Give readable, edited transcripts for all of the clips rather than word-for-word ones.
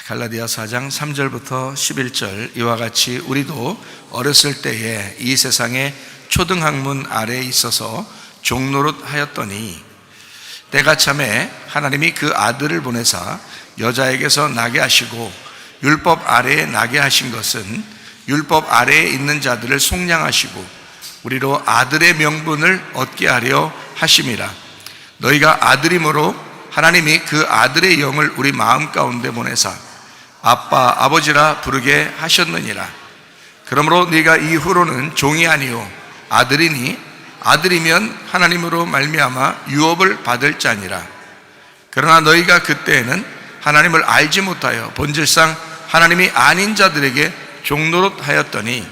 갈라디아 4장 3절부터 11절 이와 같이 우리도 어렸을 때에 이 세상의 초등학문 아래에 있어서 종노릇 하였더니 때가 참에 하나님이 그 아들을 보내사 여자에게서 나게 하시고 율법 아래에 나게 하신 것은 율법 아래에 있는 자들을 속량하시고 우리로 아들의 명분을 얻게 하려 하심이라. 너희가 아들이므로 하나님이 그 아들의 영을 우리 마음 가운데 보내사 아빠 아버지라 부르게 하셨느니라. 그러므로 네가 이후로는 종이 아니요 아들이니 아들이면 하나님으로 말미암아 유업을 받을 자니라. 그러나 너희가 그때에는 하나님을 알지 못하여 본질상 하나님이 아닌 자들에게 종노릇 하였더니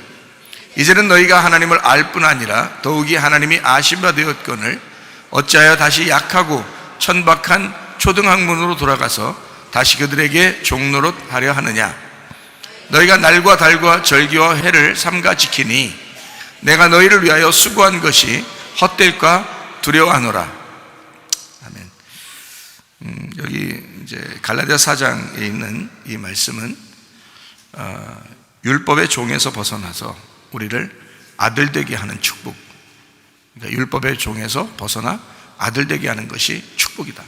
이제는 너희가 하나님을 알 뿐 아니라 더욱이 하나님이 아신 바 되었거늘 어찌하여 다시 약하고 천박한 초등학문으로 돌아가서 다시 그들에게 종노릇 하려 하느냐. 너희가 날과 달과 절기와 해를 삼가 지키니 내가 너희를 위하여 수고한 것이 헛될까 두려워하노라. 아멘. 여기 이제 갈라디아 4장에 있는 이 말씀은 율법의 종에서 벗어나서 우리를 아들 되게 하는 축복. 그러니까 율법의 종에서 벗어나 아들 되게 하는 것이 축복이다.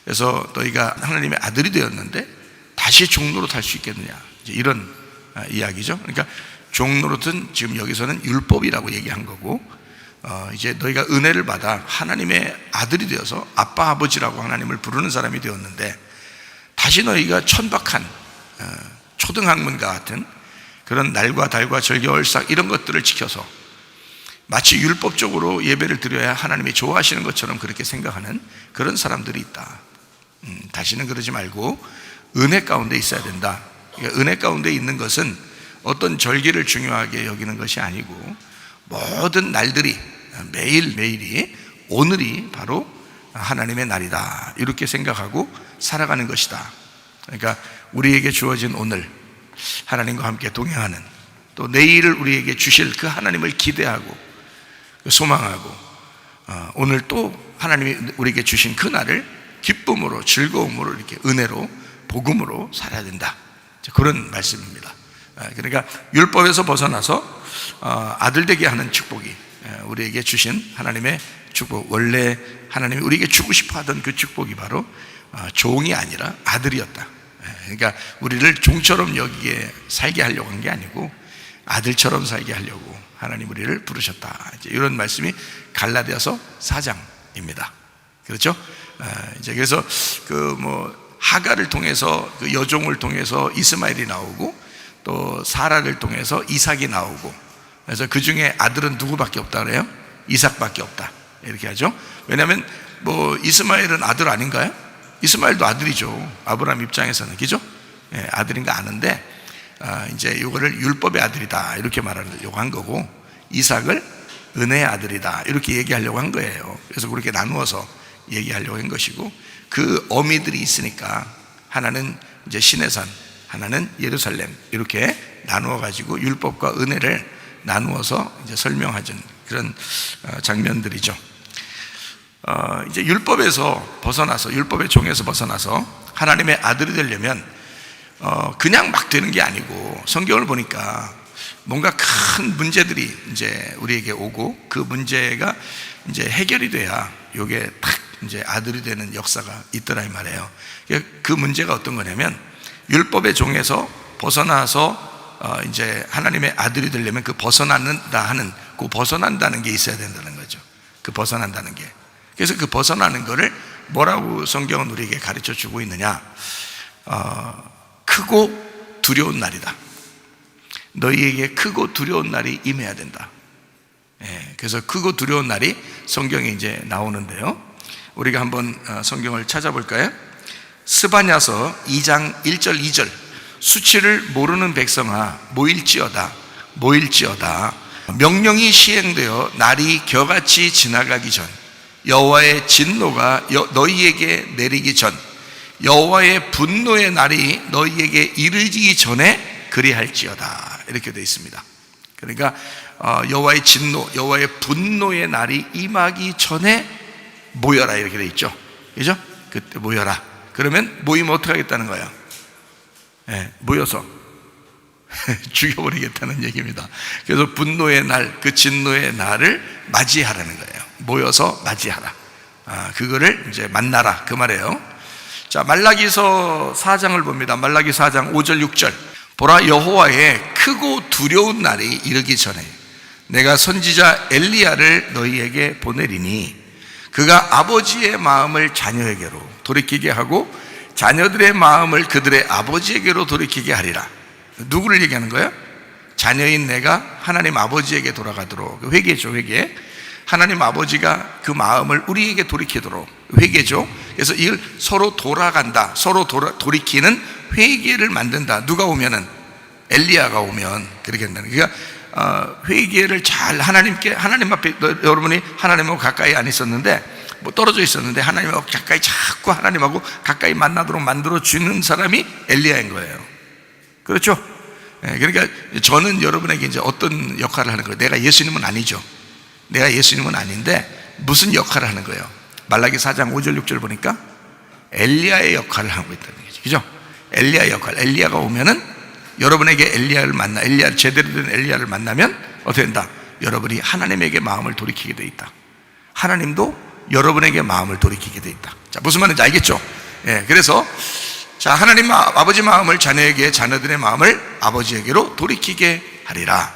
그래서 너희가 하나님의 아들이 되었는데 다시 종노릇 할 수 있겠느냐, 이제 이런 이야기죠. 그러니까 종노릇은 지금 여기서는 율법이라고 얘기한 거고, 이제 너희가 은혜를 받아 하나님의 아들이 되어서 아빠 아버지라고 하나님을 부르는 사람이 되었는데 다시 너희가 천박한 초등학문과 같은 그런 날과 달과 절기 월삭 이런 것들을 지켜서 마치 율법적으로 예배를 드려야 하나님이 좋아하시는 것처럼 그렇게 생각하는 그런 사람들이 있다. 다시는 그러지 말고 은혜 가운데 있어야 된다. 그러니까 은혜 가운데 있는 것은 어떤 절기를 중요하게 여기는 것이 아니고 모든 날들이 매일매일이 오늘이 바로 하나님의 날이다, 이렇게 생각하고 살아가는 것이다. 그러니까 우리에게 주어진 오늘 하나님과 함께 동행하는, 또 내일을 우리에게 주실 그 하나님을 기대하고 소망하고 오늘 또 하나님이 우리에게 주신 그 날을 기쁨으로 즐거움으로 이렇게 은혜로 복음으로 살아야 된다, 그런 말씀입니다. 그러니까 율법에서 벗어나서 아들 되게 하는 축복이 우리에게 주신 하나님의 축복, 원래 하나님이 우리에게 주고 싶어 하던 그 축복이 바로 종이 아니라 아들이었다. 그러니까 우리를 종처럼 여기에 살게 하려고 한 게 아니고 아들처럼 살게 하려고 하나님 우리를 부르셨다, 이제 이런 말씀이 갈라디아서 4장입니다. 그렇죠? 이제 그래서 하가를 통해서 그 여종을 통해서 이스마엘이 나오고 또 사라를 통해서 이삭이 나오고, 그래서 그 중에 아들은 누구밖에 없다 그래요? 이삭밖에 없다, 이렇게 하죠. 왜냐하면 이스마엘은 아들 아닌가요? 이스마엘도 아들이죠. 아브라함 입장에서는, 그죠? 아들인가 아는데 이제 이거를 율법의 아들이다 이렇게 말하려고 한 거고, 이삭을 은혜의 아들이다 이렇게 얘기하려고 한 거예요. 그래서 그렇게 나누어서 얘기하려고 한 것이고, 그 어미들이 있으니까 하나는 이제 시내산, 하나는 예루살렘, 이렇게 나누어 가지고 율법과 은혜를 나누어서 이제 설명하는 그런 장면들이죠. 이제 율법에서 벗어나서, 율법의 종에서 벗어나서 하나님의 아들이 되려면 그냥 막 되는 게 아니고, 성경을 보니까 뭔가 큰 문제들이 이제 우리에게 오고 그 문제가 이제 해결이 돼야 요게 딱 이제 아들이 되는 역사가 있더라 이 말이에요. 그 문제가 어떤 거냐면, 율법의 종에서 벗어나서 이제 하나님의 아들이 되려면 그 벗어난다 하는, 그 벗어난다는 게 있어야 된다는 거죠. 그 벗어난다는 게. 그래서 그 벗어나는 거를 뭐라고 성경은 우리에게 가르쳐 주고 있느냐? 크고 두려운 날이다. 너희에게 크고 두려운 날이 임해야 된다. 그래서 크고 두려운 날이 성경에 이제 나오는데요. 우리가 한번 성경을 찾아볼까요? 스바냐서 2장 1절 2절. 수치를 모르는 백성아 모일지어다 명령이 시행되어 날이 겨같이 지나가기 전, 여호와의 진노가 너희에게 내리기 전, 여호와의 분노의 날이 너희에게 이르기 전에 그리할지어다, 이렇게 되어 있습니다. 그러니까 여호와의 진노, 여호와의 분노의 날이 임하기 전에 모여라, 이렇게 되어 있죠. 그죠? 그때 모여라. 그러면 모이면 어떻게 하겠다는 거예요? 모여서 죽여버리겠다는 얘기입니다. 그래서 분노의 날, 그 진노의 날을 맞이하라는 거예요. 모여서 맞이하라. 그거를 이제 만나라 그 말이에요. 자, 말라기서 4장을 봅니다. 말라기 4장 5절 6절. 보라, 여호와의 크고 두려운 날이 이르기 전에 내가 선지자 엘리야를 너희에게 보내리니 그가 아버지의 마음을 자녀에게로 돌이키게 하고 자녀들의 마음을 그들의 아버지에게로 돌이키게 하리라. 누구를 얘기하는 거예요? 자녀인 내가 하나님 아버지에게 돌아가도록, 회개죠, 회개. 하나님 아버지가 그 마음을 우리에게 돌이키도록, 회개죠. 그래서 이걸 서로 돌아간다, 서로 돌이키는 회개를 만든다. 누가 오면은, 엘리야가 오면 그렇게 된다는. 그러니까 회개를 잘 하나님 앞에, 여러분이 하나님하고 가까이 안 있었는데 뭐 떨어져 있었는데 하나님하고 가까이, 자꾸 하나님하고 가까이 만나도록 만들어 주는 사람이 엘리야인 거예요. 그렇죠? 그러니까 저는 여러분에게 이제 어떤 역할을 하는 거예요? 내가 예수님은 아니죠. 내가 예수님은 아닌데 무슨 역할을 하는 거예요? 말라기 4장 5절 6절 보니까 엘리야의 역할을 하고 있다는 거죠. 그죠? 엘리야의 역할. 엘리야가 오면은 여러분에게 엘리야를 만나, 엘리야, 제대로 된 엘리야를 만나면 어떻게 된다? 여러분이 하나님에게 마음을 돌이키게 돼 있다. 하나님도 여러분에게 마음을 돌이키게 돼 있다. 자, 무슨 말인지 알겠죠? 그래서 자, 하나님 아버지 마음을 자녀에게, 자녀들의 마음을 아버지에게로 돌이키게 하리라.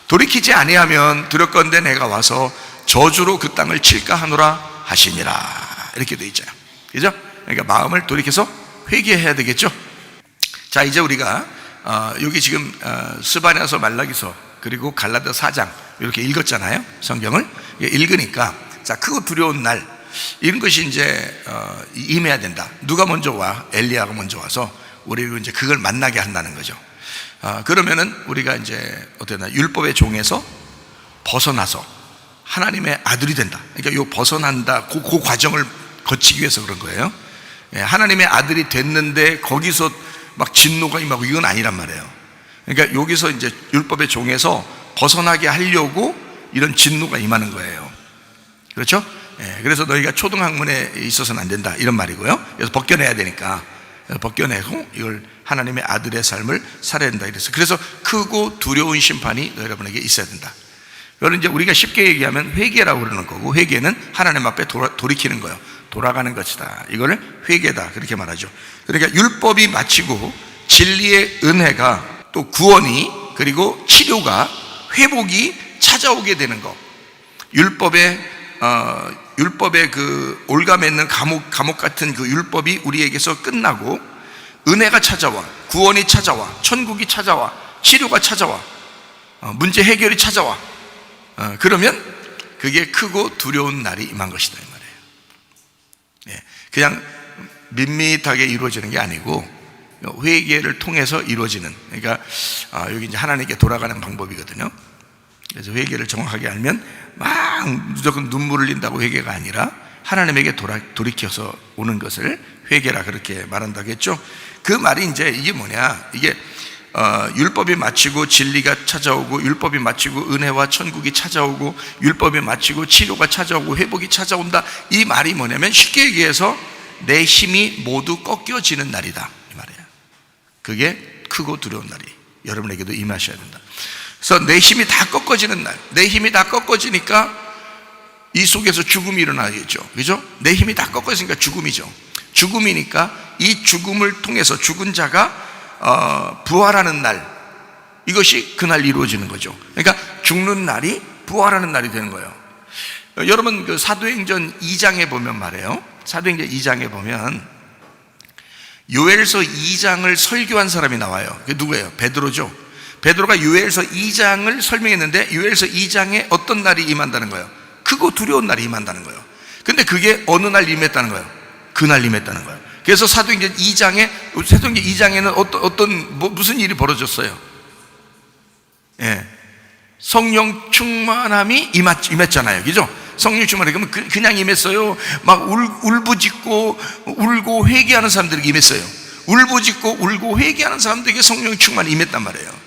돌이키지 아니하면 두렵건대 내가 와서 저주로 그 땅을 칠까 하노라 하시니라. 이렇게 돼 있잖아요. 그죠? 그러니까 마음을 돌이켜서 회개해야 되겠죠? 자, 이제 우리가 여기 지금 스바냐서, 말라기서, 그리고 갈라디아 4장 이렇게 읽었잖아요. 성경을 읽으니까, 자, 크고 두려운 날, 이런 것이 이제 임해야 된다. 누가 먼저 와? 엘리야가 먼저 와서 우리를 이제 그걸 만나게 한다는 거죠. 그러면은 우리가 이제 어떻게 되나, 율법의 종에서 벗어나서 하나님의 아들이 된다. 그러니까 요 벗어난다, 그 과정을 거치기 위해서 그런 거예요. 하나님의 아들이 됐는데 거기서 막 진노가 임하고 이건 아니란 말이에요. 그러니까 여기서 이제 율법의 종에서 벗어나게 하려고 이런 진노가 임하는 거예요. 그렇죠? 그래서 너희가 초등학문에 있어서는 안 된다, 이런 말이고요. 그래서 벗겨내야 되니까 벗겨내고 이걸 하나님의 아들의 삶을 살아야 된다, 이래서. 그래서 크고 두려운 심판이 여러분에게 있어야 된다. 이거는 이제 우리가 쉽게 얘기하면 회개라고 그러는 거고, 회개는 하나님 앞에 돌이키는 거예요. 돌아가는 것이다. 이거를 회개다, 그렇게 말하죠. 그러니까 율법이 마치고 진리의 은혜가, 또 구원이, 그리고 치료가, 회복이 찾아오게 되는 거. 율법의 그 올가매는 감옥 같은 그 율법이 우리에게서 끝나고 은혜가 찾아와, 구원이 찾아와, 천국이 찾아와, 치료가 찾아와, 문제 해결이 찾아와. 그러면 그게 크고 두려운 날이 임한 것이다, 이 말이에요. 그냥 밋밋하게 이루어지는 게 아니고 회개를 통해서 이루어지는, 그러니까 여기 이제 하나님께 돌아가는 방법이거든요. 그래서 회개를 정확하게 알면 막 무조건 눈물을 흘린다고 회개가 아니라 하나님에게 돌이켜서 오는 것을 회개라 그렇게 말한다겠죠. 그 말이 이제 이게 뭐냐, 이게 율법이 마치고 진리가 찾아오고, 율법이 마치고 은혜와 천국이 찾아오고, 율법이 마치고 치료가 찾아오고, 회복이 찾아온다. 이 말이 뭐냐면 쉽게 얘기해서 내 힘이 모두 꺾여지는 날이다, 이 말이에요. 그게 크고 두려운 날이 여러분에게도 임하셔야 된다. 그래서 내 힘이 다 꺾어지는 날, 내 힘이 다 꺾어지니까 이 속에서 죽음이 일어나겠죠. 그죠? 내 힘이 다 꺾어지니까 죽음이죠. 죽음이니까 이 죽음을 통해서 죽은 자가 부활하는 날, 이것이 그날 이루어지는 거죠. 그러니까 죽는 날이 부활하는 날이 되는 거예요. 여러분 그 사도행전 2장에 보면 말이에요. 사도행전 2장에 보면 요엘서 2장을 설교한 사람이 나와요. 그게 누구예요? 베드로죠. 베드로가 요엘서 2장을 설명했는데 요엘서 2장에 어떤 날이 임한다는 거예요? 크고 두려운 날이 임한다는 거예요. 근데 그게 어느 날 임했다는 거예요? 그날 임했다는 거예요. 그래서 사도행전 2장에는 무슨 일이 벌어졌어요? 성령 충만함이 임했잖아요. 그죠? 성령 충만함이, 그러면 그냥 임했어요? 막 울부짖고 울고 회개하는 사람들에게 임했어요. 울부짖고 울고 회개하는 사람들에게 성령 충만이 임했단 말이에요.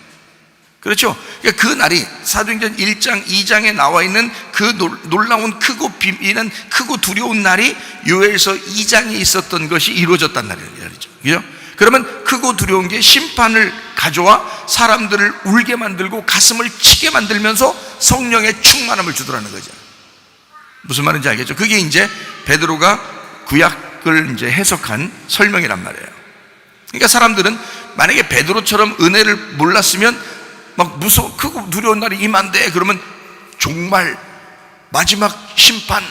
그렇죠? 그러니까 그 날이 사도행전 1장, 2장에 나와 있는 그 놀라운 크고 비밀한 크고 두려운 날이 요엘서 2장에 있었던 것이 이루어졌단 말이죠. 그죠? 그러면 크고 두려운 게 심판을 가져와 사람들을 울게 만들고 가슴을 치게 만들면서 성령의 충만함을 주더라는 거죠. 무슨 말인지 알겠죠? 그게 이제 베드로가 구약을 이제 해석한 설명이란 말이에요. 그러니까 사람들은 만약에 베드로처럼 은혜를 몰랐으면 막 무서워, 크고 두려운 날이 임한대 그러면 정말 마지막 심판,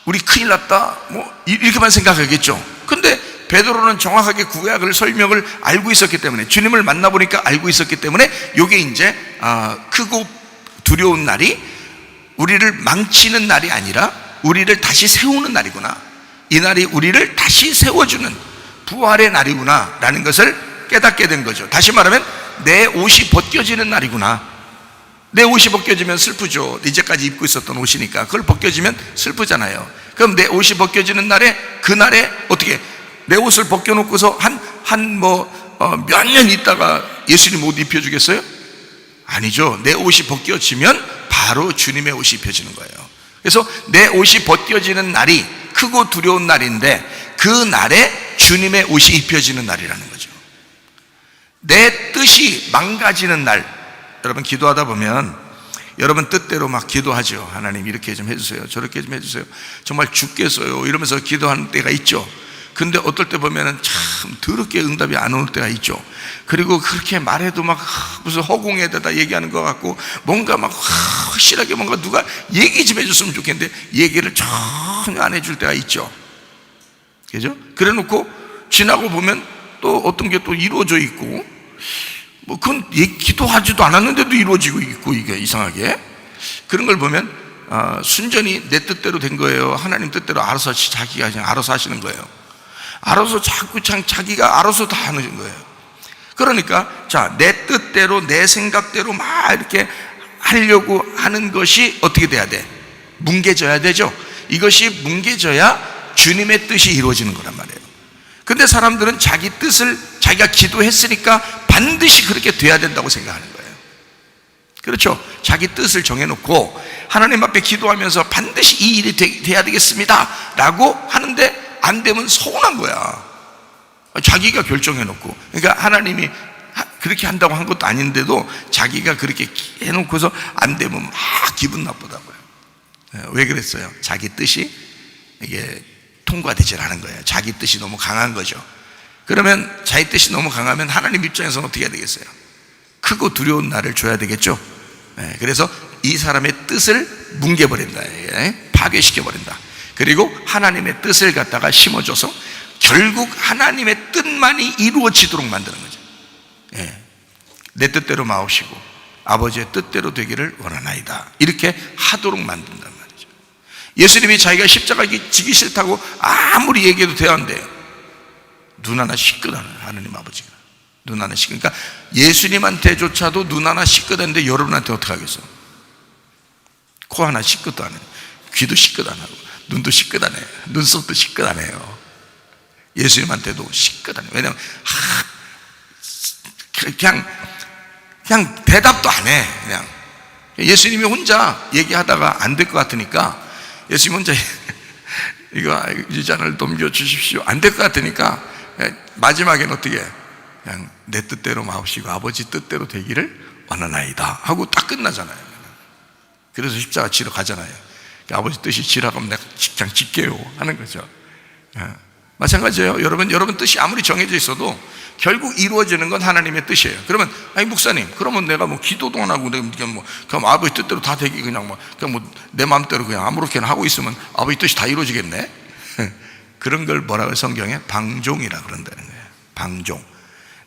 우리 큰일 났다, 뭐 이렇게만 생각하겠죠. 근데 베드로는 정확하게 구약을 설명을 알고 있었기 때문에, 주님을 만나보니까 알고 있었기 때문에 이게 이제 크고 두려운 날이 우리를 망치는 날이 아니라 우리를 다시 세우는 날이구나, 이 날이 우리를 다시 세워주는 부활의 날이구나 라는 것을 깨닫게 된 거죠. 다시 말하면 내 옷이 벗겨지는 날이구나. 내 옷이 벗겨지면 슬프죠. 이제까지 입고 있었던 옷이니까 그걸 벗겨지면 슬프잖아요. 그럼 내 옷이 벗겨지는 날에, 그날에 어떻게 내 옷을 벗겨놓고서 몇 년 있다가 예수님 옷 입혀주겠어요? 아니죠. 내 옷이 벗겨지면 바로 주님의 옷이 입혀지는 거예요. 그래서 내 옷이 벗겨지는 날이 크고 두려운 날인데 그 날에 주님의 옷이 입혀지는 날이라는 거죠. 내 뜻이 망가지는 날, 여러분 기도하다 보면 여러분 뜻대로 막 기도하죠. 하나님 이렇게 좀 해주세요, 저렇게 좀 해주세요, 정말 죽겠어요 이러면서 기도하는 때가 있죠. 근데 어떨 때 보면은 참 더럽게 응답이 안 올 때가 있죠. 그리고 그렇게 말해도 막 무슨 허공에다가 얘기하는 것 같고 뭔가 막 확실하게 뭔가 누가 얘기 좀 해줬으면 좋겠는데 얘기를 전혀 안 해줄 때가 있죠. 그죠? 그래 놓고 지나고 보면 또 어떤 게 또 이루어져 있고, 뭐 그건 기도하지도 않았는데도 이루어지고 있고, 이게 이상하게 그런 걸 보면 순전히 내 뜻대로 된 거예요, 하나님 뜻대로 알아서 자기가 그냥 알아서 하시는 거예요. 알아서 자꾸 자기가 알아서 다 하는 거예요. 그러니까 자, 내 뜻대로 내 생각대로 막 이렇게 하려고 하는 것이 어떻게 돼야 돼? 뭉개져야 되죠. 이것이 뭉개져야 주님의 뜻이 이루어지는 거란 말이에요. 근데 사람들은 자기 뜻을 자기가 기도했으니까 반드시 그렇게 돼야 된다고 생각하는 거예요. 그렇죠? 자기 뜻을 정해놓고 하나님 앞에 기도하면서 반드시 이 일이 돼야 되겠습니다 라고 하는데 안 되면 서운한 거야. 자기가 결정해놓고. 그러니까 하나님이 그렇게 한다고 한 것도 아닌데도 자기가 그렇게 해놓고서 안 되면 막 기분 나쁘다고요. 왜 그랬어요? 자기 뜻이 이게 통과되질 않은 거예요. 자기 뜻이 너무 강한 거죠. 그러면 자기 뜻이 너무 강하면 하나님 입장에서는 어떻게 해야 되겠어요? 크고 두려운 날을 줘야 되겠죠. 그래서 이 사람의 뜻을 뭉개버린다, 파괴시켜버린다. 그리고 하나님의 뜻을 갖다가 심어줘서 결국 하나님의 뜻만이 이루어지도록 만드는 거죠. 내 뜻대로 마옵시고 아버지의 뜻대로 되기를 원하나이다, 이렇게 하도록 만든단 말이죠. 예수님이 자기가 십자가 지기 싫다고 아무리 얘기해도 대안돼요. 눈 하나 시끄다는 하나님 아버지가 눈 하나 시끄. 그러니까 예수님한테조차도 눈 하나 시끄다는데 여러분한테 어떻게 하겠어? 코 하나 시끄도 안 해요. 귀도 시끄도 안 하고 눈도 시끄도 안 해요. 눈썹도 시끄도 안 해요. 예수님한테도 시끄도 안 해요. 왜냐하면 그냥 대답도 안 해. 그냥 예수님이 혼자 얘기하다가 안 될 것 같으니까, 예수님 혼자 이거 이 잔을 넘겨주십시오 안 될 것 같으니까 마지막에는 어떻게 해? 그냥 내 뜻대로 마옵시고 아버지 뜻대로 되기를 원하나이다 하고 딱 끝나잖아요. 그래서 십자가 지러 가잖아요. 아버지 뜻이 지라고 하면 내가 그냥 짓게요 하는 거죠. 마찬가지예요. 여러분 뜻이 아무리 정해져 있어도 결국 이루어지는 건 하나님의 뜻이에요. 그러면 아니 목사님, 그러면 내가 뭐 기도도 안 하고 내가 그냥 아버지 뜻대로 다 되기 그냥 내 마음대로 그냥 아무렇게나 하고 있으면 아버지 뜻이 다 이루어지겠네? 그런 걸 뭐라고 성경에 방종이라 그런다는 거예요. 방종.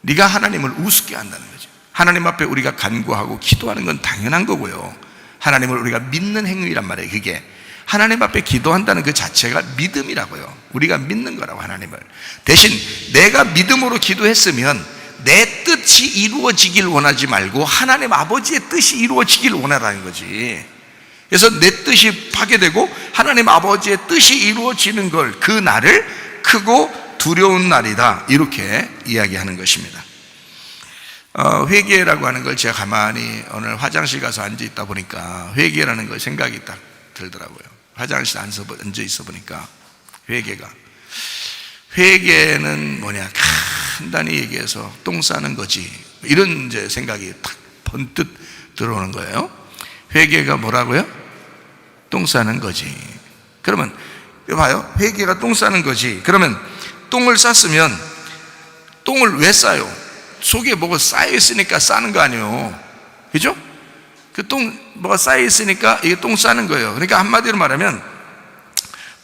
네가 하나님을 우습게 한다는 거죠. 하나님 앞에 우리가 간구하고 기도하는 건 당연한 거고요. 하나님을 우리가 믿는 행위란 말이에요. 그게 하나님 앞에 기도한다는 그 자체가 믿음이라고요. 우리가 믿는 거라고, 하나님을. 대신 내가 믿음으로 기도했으면 내 뜻이 이루어지길 원하지 말고 하나님 아버지의 뜻이 이루어지길 원하라는 거지. 그래서 내 뜻이 파괴되고 하나님 아버지의 뜻이 이루어지는 걸, 그 날을 크고 두려운 날이다, 이렇게 이야기하는 것입니다. 회개라고 하는 걸 제가 가만히 오늘 화장실 가서 앉아 있다 보니까 회개라는 걸 생각이 딱 들더라고요. 화장실에 앉아 있어 보니까 회개는 뭐냐, 간단히 얘기해서 똥 싸는 거지, 이런 이제 생각이 탁 번뜩 들어오는 거예요. 회개가 뭐라고요? 똥 싸는 거지. 그러면 봐요, 회개가 똥 싸는 거지. 그러면 똥을 쌌으면 똥을 왜 싸요? 속에 뭐가 쌓여 있으니까 싸는 거 아니에요, 그죠? 그 뭐가 쌓여 있으니까 이게 똥 싸는 거예요. 그러니까 한마디로 말하면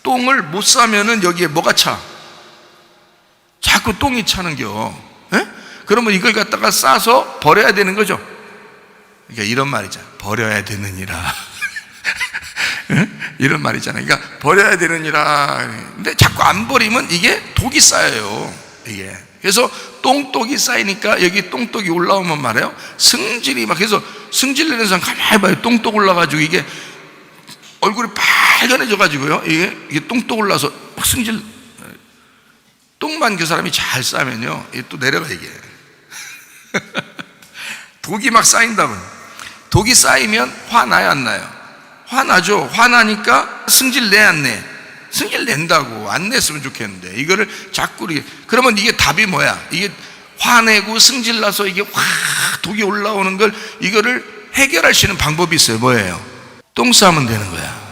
똥을 못 싸면은 여기에 뭐가 차? 자꾸 똥이 차는겨. 에? 그러면 이걸 갖다가 싸서 버려야 되는 거죠. 그러니까 이런 말이죠. 버려야 되느니라. 이런 말이잖아요. 그러니까 버려야 되느니라. 근데 자꾸 안 버리면 이게 독이 쌓여요, 이게. 그래서 똥독이 쌓이니까 여기 똥독이 올라오면 말이에요, 승질이 막, 그래서 승질 내는 사람 가만히 봐요. 똥독 올라가지고 이게 얼굴이 빨개져 가지고요, 이게 똥독 올라서 막 승질. 똥만 그 사람이 잘 싸면요, 이게 또 내려가, 이게. 독이 막 쌓인다면, 독이 쌓이면 화나요, 안 나요? 화나죠. 화나니까 승질 내, 안 내? 승질 낸다고. 안 냈으면 좋겠는데 이거를 자꾸 이렇게. 그러면 이게 답이 뭐야? 이게 화내고 승질 나서 이게 확 독이 올라오는 걸, 이거를 해결할 수 있는 방법이 있어요. 뭐예요? 똥 싸면 되는 거야.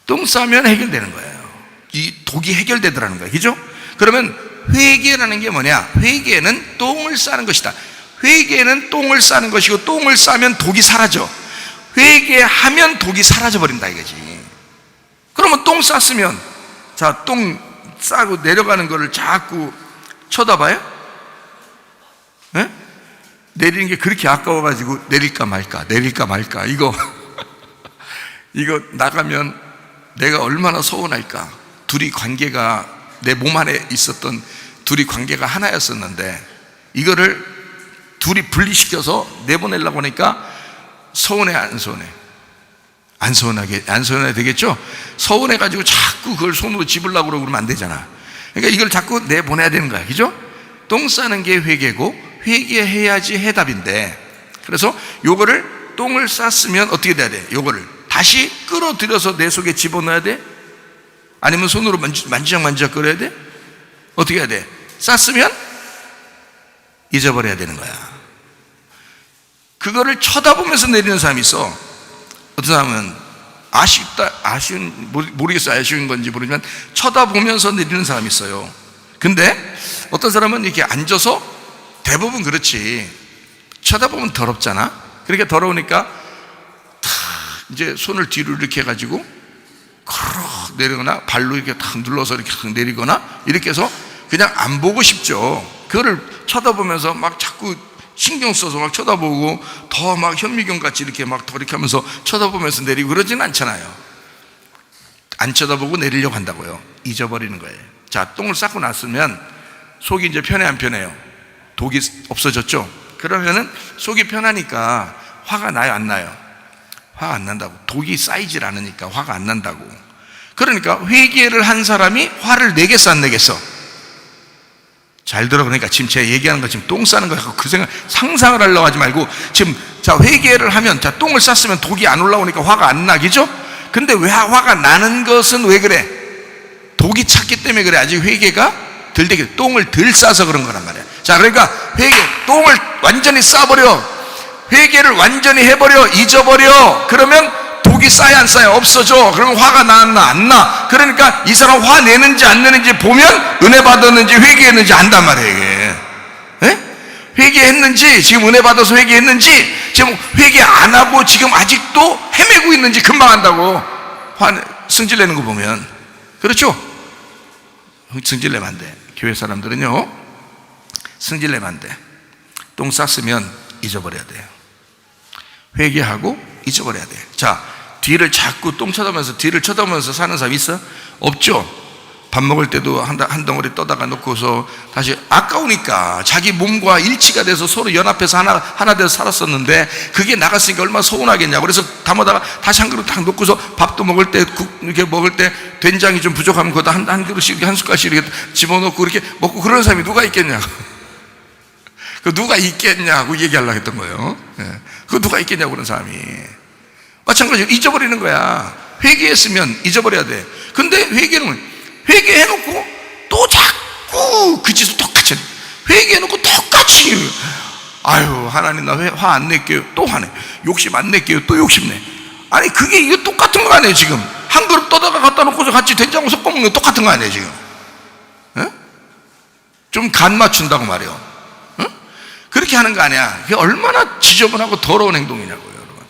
똥 싸면 해결되는 거예요. 이 독이 해결되더라는 거예요, 그죠? 그러면 회개라는 게 뭐냐? 회개는 똥을 싸는 것이다. 회개는 똥을 싸는 것이고, 똥을 싸면 독이 사라져. 회개하면 독이 사라져 버린다 이거지. 그러면 똥 쌌으면, 자, 똥 싸고 내려가는 거를 자꾸 쳐다봐요? 네? 내리는 게 그렇게 아까워가지고 내릴까 말까, 내릴까 말까, 이거 나가면 내가 얼마나 서운할까. 둘이 관계가, 내 몸 안에 있었던 둘이 관계가 하나였었는데 이거를 둘이 분리시켜서 내보내려고 하니까 서운해, 안 서운해? 안 서운해 되겠죠? 서운해가지고 자꾸 그걸 손으로 집으려고 그러면 안 되잖아. 그러니까 이걸 자꾸 내보내야 되는 거야, 그죠? 똥 싸는 게 회개고, 회개해야지 해답인데, 그래서 요거를, 똥을 쌌으면 어떻게 돼야 돼? 요거를 다시 끌어들여서 내 속에 집어넣어야 돼? 아니면 손으로 만지작 거려야 돼? 어떻게 해야 돼? 쌌으면 잊어버려야 되는 거야. 그거를 쳐다보면서 내리는 사람이 있어. 어떤 사람은 모르겠어요. 아쉬운 건지 모르지만 쳐다보면서 내리는 사람이 있어요. 근데 어떤 사람은 이렇게 앉아서, 대부분 그렇지, 쳐다보면 더럽잖아. 그러니까 더러우니까 탁 이제 손을 뒤로 이렇게 해가지고 크럭 내리거나, 발로 이렇게 탁 눌러서 이렇게 탁 내리거나, 이렇게 해서 그냥 안 보고 싶죠. 그거를 쳐다보면서 막 자꾸 신경 써서 막 쳐다보고, 더 막 현미경 같이 이렇게 막 더 이렇게 하면서 쳐다보면서 내리고 그러지는 않잖아요. 안 쳐다보고 내리려고 한다고요. 잊어버리는 거예요. 자, 똥을 쌌고 났으면 속이 이제 편해, 안 편해요? 독이 없어졌죠? 그러면은 속이 편하니까 화가 나요, 안 나요? 화가 안 난다고. 독이 쌓이질 않으니까 화가 안 난다고. 그러니까 회개를 한 사람이 화를 내겠어, 안 내겠어? 잘 들어. 그러니까 지금 제가 얘기하는 거, 지금 똥 싸는 거 그 생각, 상상을 하려고 하지 말고, 지금, 자, 회개를 하면, 자, 똥을 쌌으면 독이 안 올라오니까 화가 안 나겠죠? 근데 왜 화가 나는 것은 왜 그래? 독이 찼기 때문에 그래. 아직 회개가 덜 되게, 똥을 덜 싸서 그런 거란 말이야. 자, 그러니까 똥을 완전히 싸버려. 회개를 완전히 해버려. 잊어버려. 그러면 독이 쌓여, 안 쌓여? 없어져. 그러면 화가 나나 안 나? 그러니까 이 사람 화 내는지 안 내는지 보면 은혜 받았는지 회개했는지 안단 말이에요, 이게. 예? 회개했는지, 지금 은혜 받아서 회개했는지, 지금 회개 안 하고 지금 아직도 헤매고 있는지 금방 안다고. 승질 내는 거 보면. 그렇죠? 승질 내면 안 돼. 교회 사람들은요, 승질 내면 안 돼. 똥 쌌으면 잊어버려야 돼요. 회개하고 잊어버려야 돼. 자, 뒤를 자꾸 똥 쳐다보면서, 뒤를 쳐다보면서 사는 사람 있어? 없죠? 밥 먹을 때도 한 덩어리 떠다가 놓고서 다시, 아까우니까 자기 몸과 일치가 돼서 서로 연합해서 하나 돼서 살았었는데 그게 나갔으니까 얼마나 서운하겠냐고. 그래서 담아다가 다시 한 그릇 딱 놓고서, 밥도 먹을 때, 국 이렇게 먹을 때 된장이 좀 부족하면 그것도 한 그릇씩 이렇게 한 숟갈씩 이렇게 집어넣고 이렇게 먹고, 그런 사람이 누가 있겠냐고. 그 누가 있겠냐고 얘기하려고 했던 거예요. 예. 그 누가 있겠냐고, 그런 사람이. 마찬가지로 잊어버리는 거야. 회개했으면 잊어버려야 돼. 근데 회개해놓고 또 자꾸 그 짓을 똑같이 해. 회개해놓고 똑같이 아유 하나님 나 화 안 낼게요 또 화내, 욕심 안 낼게요 또 욕심내. 아니 그게 이거 똑같은 거 아니에요 지금. 한 그릇 떠다가 갖다 놓고서 같이 된장국 섞어 먹는 거 똑같은 거 아니에요 지금. 좀 간 맞춘다고 말이요. 그렇게 하는 거 아니야. 그게 얼마나 지저분하고 더러운 행동이냐고요 여러분.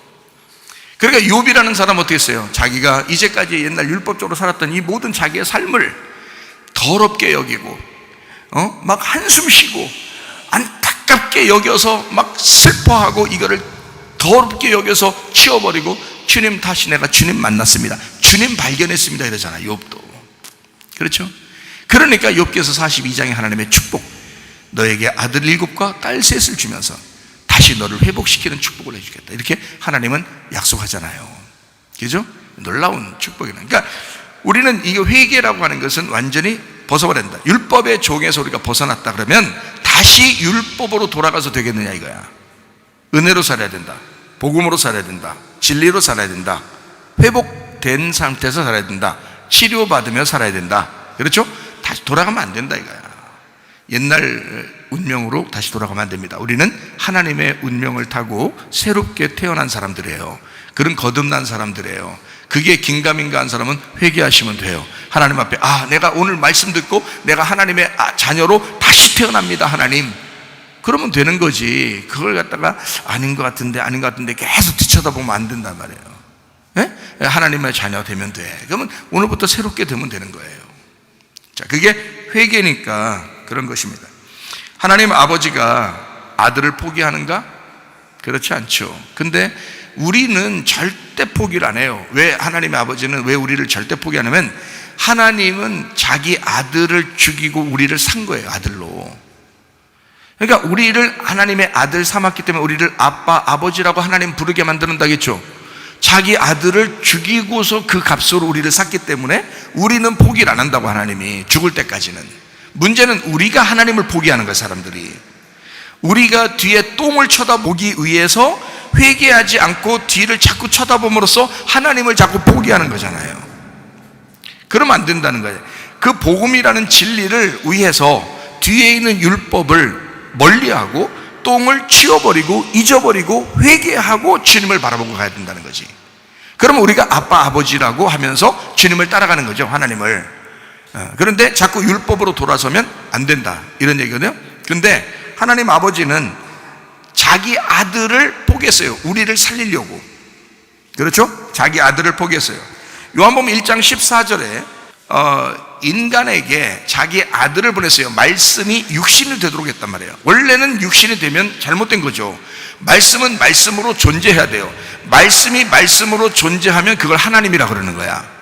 그러니까 욥이라는 사람은 어떻게 했어요? 자기가 이제까지 옛날 율법적으로 살았던 이 모든 자기의 삶을 더럽게 여기고 막 한숨 쉬고 안타깝게 여겨서 막 슬퍼하고 이거를 더럽게 여겨서 치워버리고 주님 다시 내가 주님 만났습니다, 주님 발견했습니다 이러잖아요 욥도. 그렇죠? 그러니까 욥기서 42장에 하나님의 축복, 너에게 아들 7과 딸 3을 주면서 다시 너를 회복시키는 축복을 해주겠다 이렇게 하나님은 약속하잖아요. 그죠? 놀라운 축복이네. 그러니까 우리는 이 회개라고 하는 것은 완전히 벗어버려야 된다. 율법의 종에서 우리가 벗어났다 그러면 다시 율법으로 돌아가서 되겠느냐 이거야. 은혜로 살아야 된다, 복음으로 살아야 된다, 진리로 살아야 된다, 회복된 상태에서 살아야 된다, 치료받으며 살아야 된다. 그렇죠? 다시 돌아가면 안 된다 이거야. 옛날 운명으로 다시 돌아가면 안 됩니다. 우리는 하나님의 운명을 타고 새롭게 태어난 사람들이에요. 그런 거듭난 사람들이에요. 그게 긴가민가한 사람은 회개하시면 돼요. 하나님 앞에 내가 오늘 말씀 듣고 내가 하나님의 자녀로 다시 태어납니다 하나님, 그러면 되는 거지. 그걸 갖다가 아닌 것 같은데 계속 뒤쳐다보면 안 된단 말이에요. 하나님의 자녀 되면 돼. 그러면 오늘부터 새롭게 되면 되는 거예요. 자, 그게 회개니까 그런 것입니다. 하나님 아버지가 아들을 포기하는가? 그렇지 않죠. 근데 우리는 절대 포기를 안 해요. 왜 하나님의 아버지는 왜 우리를 절대 포기 안 하면, 하나님은 자기 아들을 죽이고 우리를 산 거예요, 아들로. 그러니까 우리를 하나님의 아들 삼았기 때문에 우리를 아빠, 아버지라고 하나님 부르게 만드는다겠죠. 자기 아들을 죽이고서 그 값으로 우리를 샀기 때문에 우리는 포기를 안 한다고, 하나님이 죽을 때까지는. 문제는 우리가 하나님을 포기하는 거예요. 사람들이 우리가 뒤에 똥을 쳐다보기 위해서 회개하지 않고 뒤를 자꾸 쳐다봄으로써 하나님을 자꾸 포기하는 거잖아요. 그러면 안 된다는 거예요. 그 복음이라는 진리를 위해서 뒤에 있는 율법을 멀리하고 똥을 치워버리고 잊어버리고 회개하고 주님을 바라보고 가야 된다는 거지. 그러면 우리가 아빠 아버지라고 하면서 주님을 따라가는 거죠, 하나님을. 그런데 자꾸 율법으로 돌아서면 안 된다 이런 얘기거든요. 그런데 하나님 아버지는 자기 아들을 포기했어요, 우리를 살리려고. 그렇죠? 자기 아들을 포기했어요. 요한복음 1장 14절에 인간에게 자기 아들을 보냈어요. 말씀이 육신이 되도록 했단 말이에요. 원래는 육신이 되면 잘못된 거죠. 말씀은 말씀으로 존재해야 돼요. 말씀이 말씀으로 존재하면 그걸 하나님이라 그러는 거야.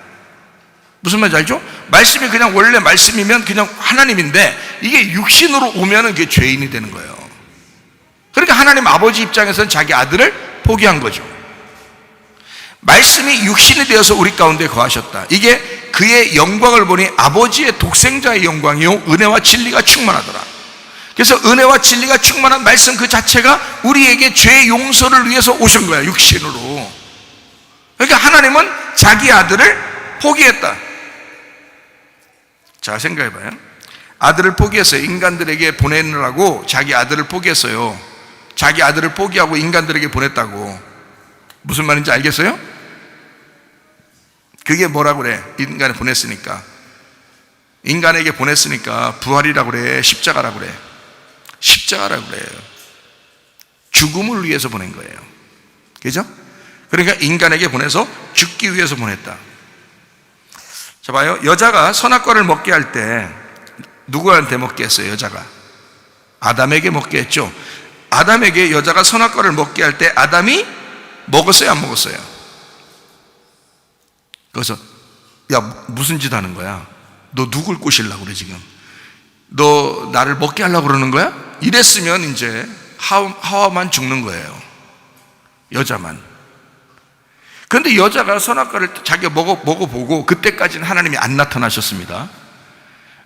무슨 말인지 알죠? 말씀이 그냥 원래 말씀이면 그냥 하나님인데 이게 육신으로 오면은 그게 죄인이 되는 거예요. 그러니까 하나님 아버지 입장에서는 자기 아들을 포기한 거죠. 말씀이 육신이 되어서 우리 가운데 거하셨다. 이게 그의 영광을 보니 아버지의 독생자의 영광이요 은혜와 진리가 충만하더라. 그래서 은혜와 진리가 충만한 말씀 그 자체가 우리에게 죄 용서를 위해서 오신 거야, 육신으로. 그러니까 하나님은 자기 아들을 포기했다. 자, 생각해봐요. 아들을 포기했어요. 인간들에게 보내느라고 자기 아들을 포기했어요. 자기 아들을 포기하고 인간들에게 보냈다고. 무슨 말인지 알겠어요? 그게 뭐라고 그래? 인간에 보냈으니까. 인간에게 보냈으니까 부활이라고 그래, 십자가라고 그래. 십자가라고 그래요. 죽음을 위해서 보낸 거예요. 그죠? 그러니까 인간에게 보내서 죽기 위해서 보냈다. 자, 봐요. 여자가 선악과를 먹게 할 때 누구한테 먹게 했어요? 여자가 아담에게 먹게 했죠. 아담에게 여자가 선악과를 먹게 할 때 아담이 먹었어요, 안 먹었어요? 그래서 야, 무슨 짓 하는 거야? 너 누굴 꼬시려고 그래 지금? 너 나를 먹게 하려고 그러는 거야? 이랬으면 이제 하와만 죽는 거예요, 여자만. 그런데 여자가 선악과를 자기가 먹어보고 그때까지는 하나님이 안 나타나셨습니다.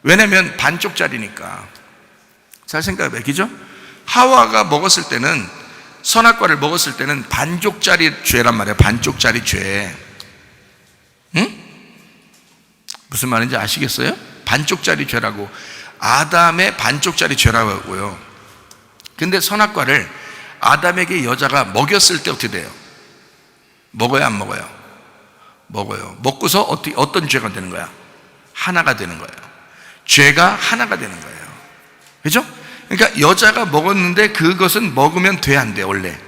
왜냐면 반쪽짜리니까. 잘 생각해봐요. 그죠? 하와가 먹었을 때는, 선악과를 먹었을 때는 반쪽짜리 죄란 말이에요. 반쪽짜리 죄. 응? 무슨 말인지 아시겠어요? 반쪽짜리 죄라고. 아담의 반쪽짜리 죄라고 하고요. 근데 선악과를 아담에게 여자가 먹였을 때 어떻게 돼요? 먹어요, 안 먹어요? 먹어요. 먹고서 어떤 죄가 되는 거야? 하나가 되는 거예요. 죄가 하나가 되는 거예요. 그죠? 그러니까 여자가 먹었는데 그것은 먹으면 돼, 안 돼? 원래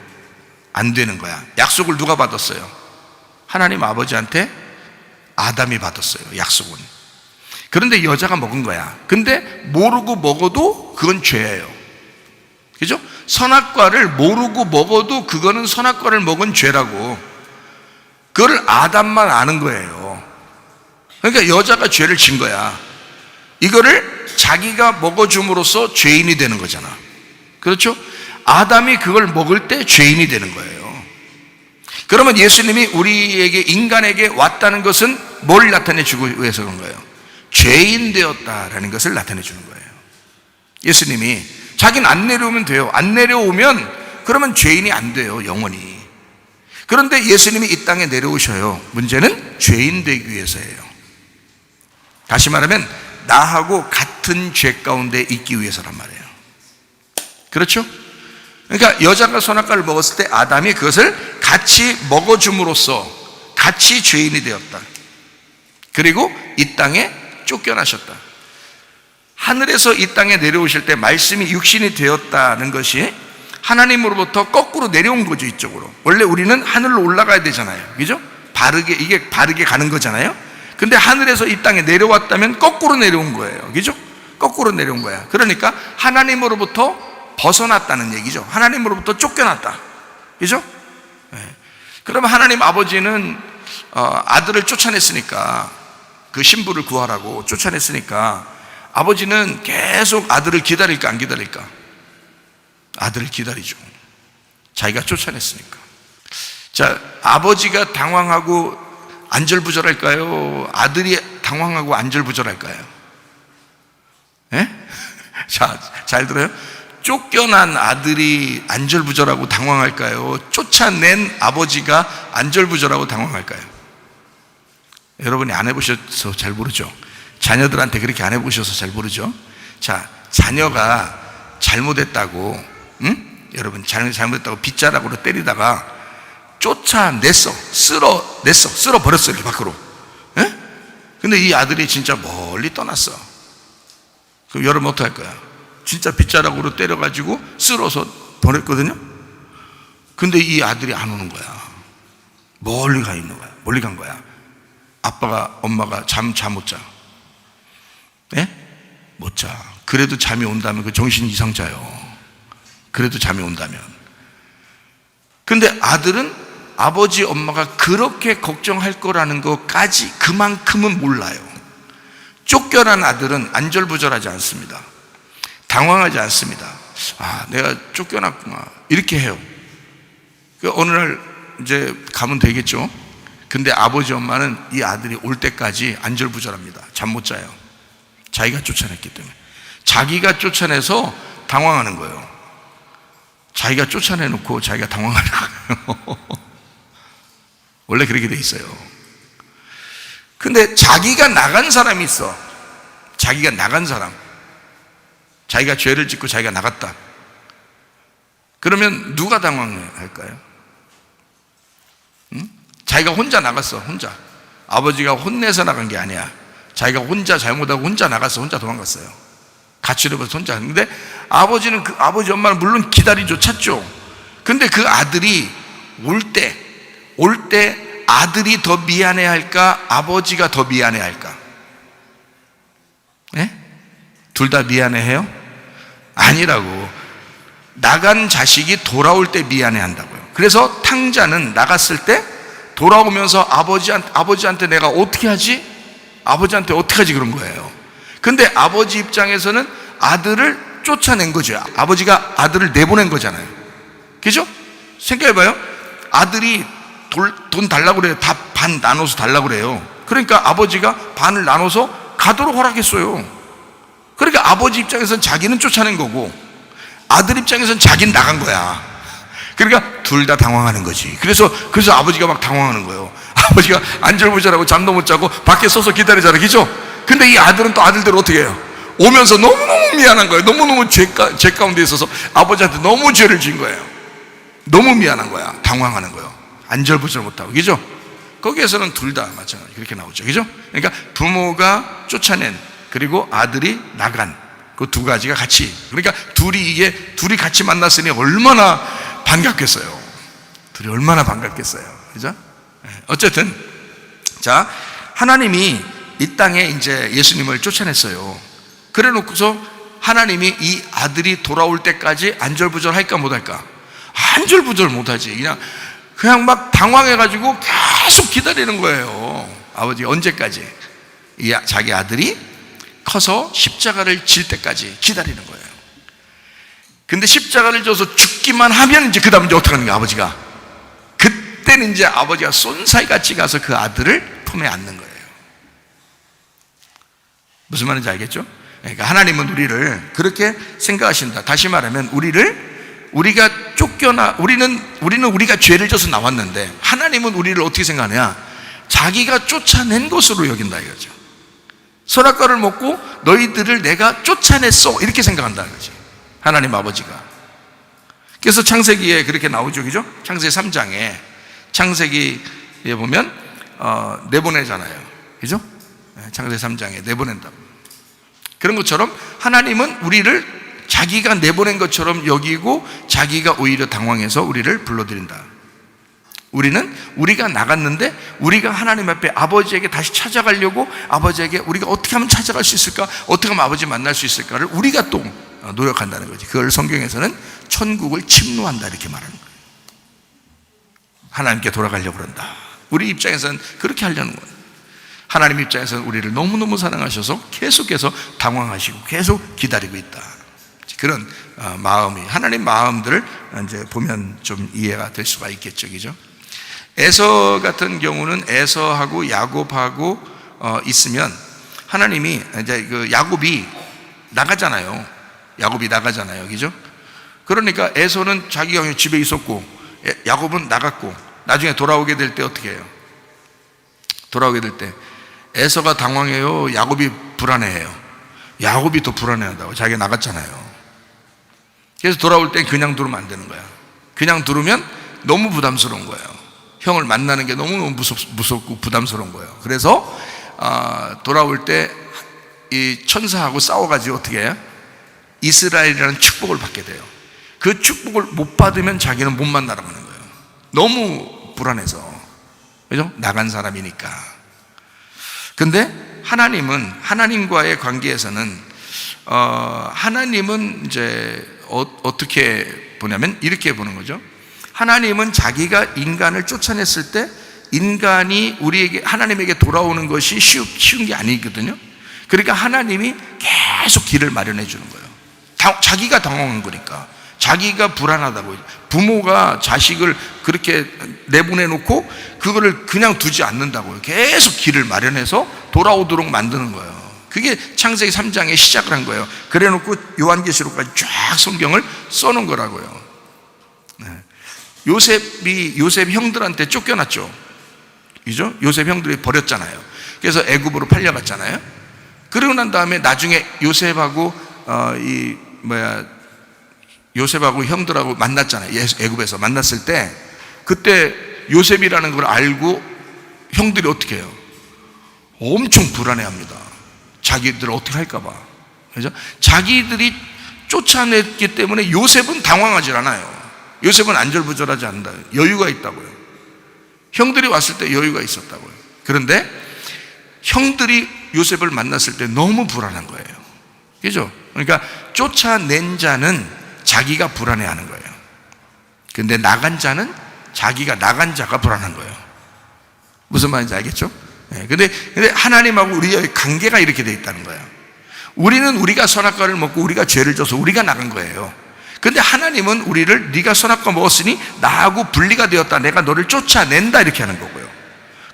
안 되는 거야. 약속을 누가 받았어요? 하나님 아버지한테 아담이 받았어요, 약속은. 그런데 여자가 먹은 거야. 근데 모르고 먹어도 그건 죄예요. 그죠? 선악과를 모르고 먹어도 그거는 선악과를 먹은 죄라고. 그걸 아담만 아는 거예요. 그러니까 여자가 죄를 진 거야. 이거를 자기가 먹어줌으로써 죄인이 되는 거잖아. 그렇죠? 아담이 그걸 먹을 때 죄인이 되는 거예요. 그러면 예수님이 우리에게, 인간에게 왔다는 것은 뭘 나타내 주고 위해서 그런 거예요? 죄인 되었다라는 것을 나타내 주는 거예요. 예수님이 자기는 안 내려오면 돼요. 안 내려오면 그러면 죄인이 안 돼요, 영원히. 그런데 예수님이 이 땅에 내려오셔요. 문제는 죄인 되기 위해서예요. 다시 말하면 나하고 같은 죄 가운데 있기 위해서란 말이에요. 그렇죠? 그러니까 여자가 선악과를 먹었을 때 아담이 그것을 같이 먹어줌으로써 같이 죄인이 되었다. 그리고 이 땅에 쫓겨나셨다. 하늘에서 이 땅에 내려오실 때 말씀이 육신이 되었다는 것이 하나님으로부터 거꾸로 내려온 거죠, 이쪽으로. 원래 우리는 하늘로 올라가야 되잖아요. 그죠? 이게 바르게 가는 거잖아요. 근데 하늘에서 이 땅에 내려왔다면 거꾸로 내려온 거예요. 그죠? 거꾸로 내려온 거야. 그러니까 하나님으로부터 벗어났다는 얘기죠. 하나님으로부터 쫓겨났다. 그죠? 네. 그러면 하나님 아버지는 아들을 쫓아냈으니까, 그 신부를 구하라고 쫓아냈으니까 아버지는 계속 아들을 기다릴까 안 기다릴까? 아들을 기다리죠. 자기가 쫓아냈으니까. 자, 아버지가 당황하고 안절부절할까요? 아들이 당황하고 안절부절할까요? 예? 자, 잘 들어요? 쫓겨난 아들이 안절부절하고 당황할까요? 쫓아낸 아버지가 안절부절하고 당황할까요? 여러분이 안 해보셔서 잘 모르죠? 자녀들한테 그렇게 안 해보셔서 잘 모르죠? 자, 자녀가 잘못했다고, 여러분, 잘못했다고 빗자락으로 때리다가 쫓아냈어. 쓸어버렸어, 이렇게 밖으로. 예? 근데 이 아들이 진짜 멀리 떠났어. 그럼 여러분 어떡할 거야? 진짜 빗자락으로 때려가지고 쓸어서 버렸거든요? 근데 이 아들이 안 오는 거야. 멀리 가 있는 거야. 멀리 간 거야. 아빠가, 엄마가 잠 못 자. 예? 못 자. 그래도 잠이 온다면 그 정신 이상 자요. 그래도 잠이 온다면. 근데 아들은 아버지, 엄마가 그렇게 걱정할 거라는 것까지 그만큼은 몰라요. 쫓겨난 아들은 안절부절하지 않습니다. 당황하지 않습니다. 아, 내가 쫓겨났구나. 이렇게 해요. 어느 날 이제 가면 되겠죠. 근데 아버지, 엄마는 이 아들이 올 때까지 안절부절합니다. 잠 못 자요. 자기가 쫓아냈기 때문에. 자기가 쫓아내서 당황하는 거예요. 자기가 쫓아내놓고 자기가 당황하는 거예요. 원래 그렇게 돼 있어요. 근데 자기가 나간 사람이 있어. 자기가 나간 사람. 자기가 죄를 짓고 자기가 나갔다. 그러면 누가 당황할까요? 응? 자기가 혼자 나갔어. 혼자. 아버지가 혼내서 나간 게 아니야. 자기가 혼자 잘못하고 혼자 나갔어. 혼자 도망갔어요. 가출해버려서 혼자. 근데 아버지는 아버지, 엄마는 물론 기다리죠. 찾죠. 근데 그 아들이 올 때 아들이 더 미안해 할까? 아버지가 더 미안해 할까? 네? 둘 다 미안해 해요? 아니라고. 나간 자식이 돌아올 때 미안해 한다고요. 그래서 탕자는 나갔을 때 돌아오면서 아버지한테 내가 어떻게 하지? 아버지한테 어떻게 하지? 그런 거예요. 근데 아버지 입장에서는 아들을 쫓아낸 거죠. 아버지가 아들을 내보낸 거잖아요. 그죠? 생각해봐요. 아들이 돈 달라고 그래요. 다 반 나눠서 달라고 그래요. 그러니까 아버지가 반을 나눠서 가도록 허락했어요. 그러니까 아버지 입장에서는 자기는 쫓아낸 거고 아들 입장에서는 자기는 나간 거야. 그러니까 둘 다 당황하는 거지. 그래서 아버지가 막 당황하는 거예요. 아버지가 안절부절하고 잠도 못 자고 밖에 서서 기다리잖아요. 그죠? 근데 이 아들은 또 아들대로 어떻게 해요? 오면서 너무너무 미안한 거예요. 너무너무 죄 가운데 있어서 아버지한테 너무 죄를 지은 거예요. 너무 미안한 거야. 당황하는 거예요. 안절부절 못하고, 그죠? 거기에서는 둘 다 마찬가지 그렇게 나오죠, 그죠? 그러니까 부모가 쫓아낸, 그리고 아들이 나간, 그 두 가지가 같이, 그러니까 둘이 같이 만났으니 얼마나 반갑겠어요. 둘이 얼마나 반갑겠어요, 그죠? 어쨌든 자, 하나님이 이 땅에 이제 예수님을 쫓아냈어요. 그래 놓고서 하나님이 이 아들이 돌아올 때까지 안절부절 할까 못할까? 안절부절 못하지. 그냥 막 당황해가지고 계속 기다리는 거예요. 아버지 언제까지? 자기 아들이 커서 십자가를 질 때까지 기다리는 거예요. 근데 십자가를 져서 죽기만 하면 이제 그 다음 이제 어떻게 하는 거예요, 아버지가? 그때는 이제 아버지가 쏜사이같이 가서 그 아들을 품에 안는 거예요. 무슨 말인지 알겠죠? 그러니까 하나님은 우리를 그렇게 생각하신다. 다시 말하면 우리가 우리는 우리가 죄를 져서 나왔는데 하나님은 우리를 어떻게 생각하냐? 자기가 쫓아낸 것으로 여긴다 이거죠. 선악과를 먹고 너희들을 내가 쫓아냈어, 이렇게 생각한다는 거지, 하나님 아버지가. 그래서 창세기에 그렇게 나오죠, 그죠? 창세기 3장에 창세기에 보면 내보내잖아요, 그죠? 창세기 3장에 내보낸다고. 그런 것처럼 하나님은 우리를 자기가 내보낸 것처럼 여기고 자기가 오히려 당황해서 우리를 불러들인다. 우리가 나갔는데 우리가 하나님 앞에 아버지에게 다시 찾아가려고, 아버지에게 우리가 어떻게 하면 찾아갈 수 있을까, 어떻게 하면 아버지 만날 수 있을까를 우리가 또 노력한다는 거지. 그걸 성경에서는 천국을 침노한다 이렇게 말하는 거예요. 하나님께 돌아가려고 그런다. 우리 입장에서는 그렇게 하려는 거예요. 하나님 입장에서는 우리를 너무너무 사랑하셔서 계속해서 당황하시고 계속 기다리고 있다. 그런 마음이, 하나님 마음들을 이제 보면 좀 이해가 될 수가 있겠죠, 그죠? 에서 같은 경우는 에서하고 야곱하고 있으면 하나님이 이제 그 야곱이 나가잖아요, 그죠? 그러니까 에서는 자기가 집에 있었고 야곱은 나갔고, 나중에 돌아오게 될 때 어떻게 해요? 돌아오게 될 때 에서가 당황해요, 야곱이 불안해해요? 야곱이 더 불안해한다고, 자기가 나갔잖아요. 그래서 돌아올 때 그냥 두르면 안 되는 거야. 그냥 두르면 너무 부담스러운 거예요. 형을 만나는 게 너무 무섭고 부담스러운 거예요. 그래서 돌아올 때 이 천사하고 싸워가지고 어떻게 해요? 이스라엘이라는 축복을 받게 돼요. 그 축복을 못 받으면 자기는 못 만나라고 하는 거예요. 너무 불안해서, 그죠? 나간 사람이니까. 근데 하나님과의 관계에서는 하나님은 이제 어떻게 보냐면 이렇게 보는 거죠. 하나님은 자기가 인간을 쫓아냈을 때 인간이 하나님에게 돌아오는 것이 쉬운 게 아니거든요. 그러니까 하나님이 계속 길을 마련해 주는 거예요. 자기가 당황한 거니까, 자기가 불안하다고. 부모가 자식을 그렇게 내보내 놓고 그거를 그냥 두지 않는다고요. 계속 길을 마련해서 돌아오도록 만드는 거예요. 그게 창세기 3장에 시작을 한 거예요. 그래 놓고 요한계시록까지 쫙 성경을 써놓은 거라고요. 요셉 형들한테 쫓겨났죠, 그죠? 요셉 형들이 버렸잖아요. 그래서 애굽으로 팔려갔잖아요. 그러고 난 다음에 나중에 요셉하고 형들하고 만났잖아요. 애굽에서 만났을 때, 그때 요셉이라는 걸 알고 형들이 어떻게 해요? 엄청 불안해합니다. 자기들 어떻게 할까봐, 그죠? 자기들이 쫓아냈기 때문에 요셉은 당황하지 않아요. 요셉은 안절부절하지 않는다. 여유가 있다고요. 형들이 왔을 때 여유가 있었다고요. 그런데 형들이 요셉을 만났을 때 너무 불안한 거예요, 그죠? 그러니까 쫓아낸 자는 자기가 불안해하는 거예요. 근데 나간 자는 자기가 나간 자가 불안한 거예요. 무슨 말인지 알겠죠? 근데 하나님하고 우리의 관계가 이렇게 돼 있다는 거예요. 우리가 선악과를 먹고 우리가 죄를 져서 우리가 나간 거예요. 근데 하나님은 우리를 네가 선악과 먹었으니 나하고 분리가 되었다, 내가 너를 쫓아낸다, 이렇게 하는 거고요.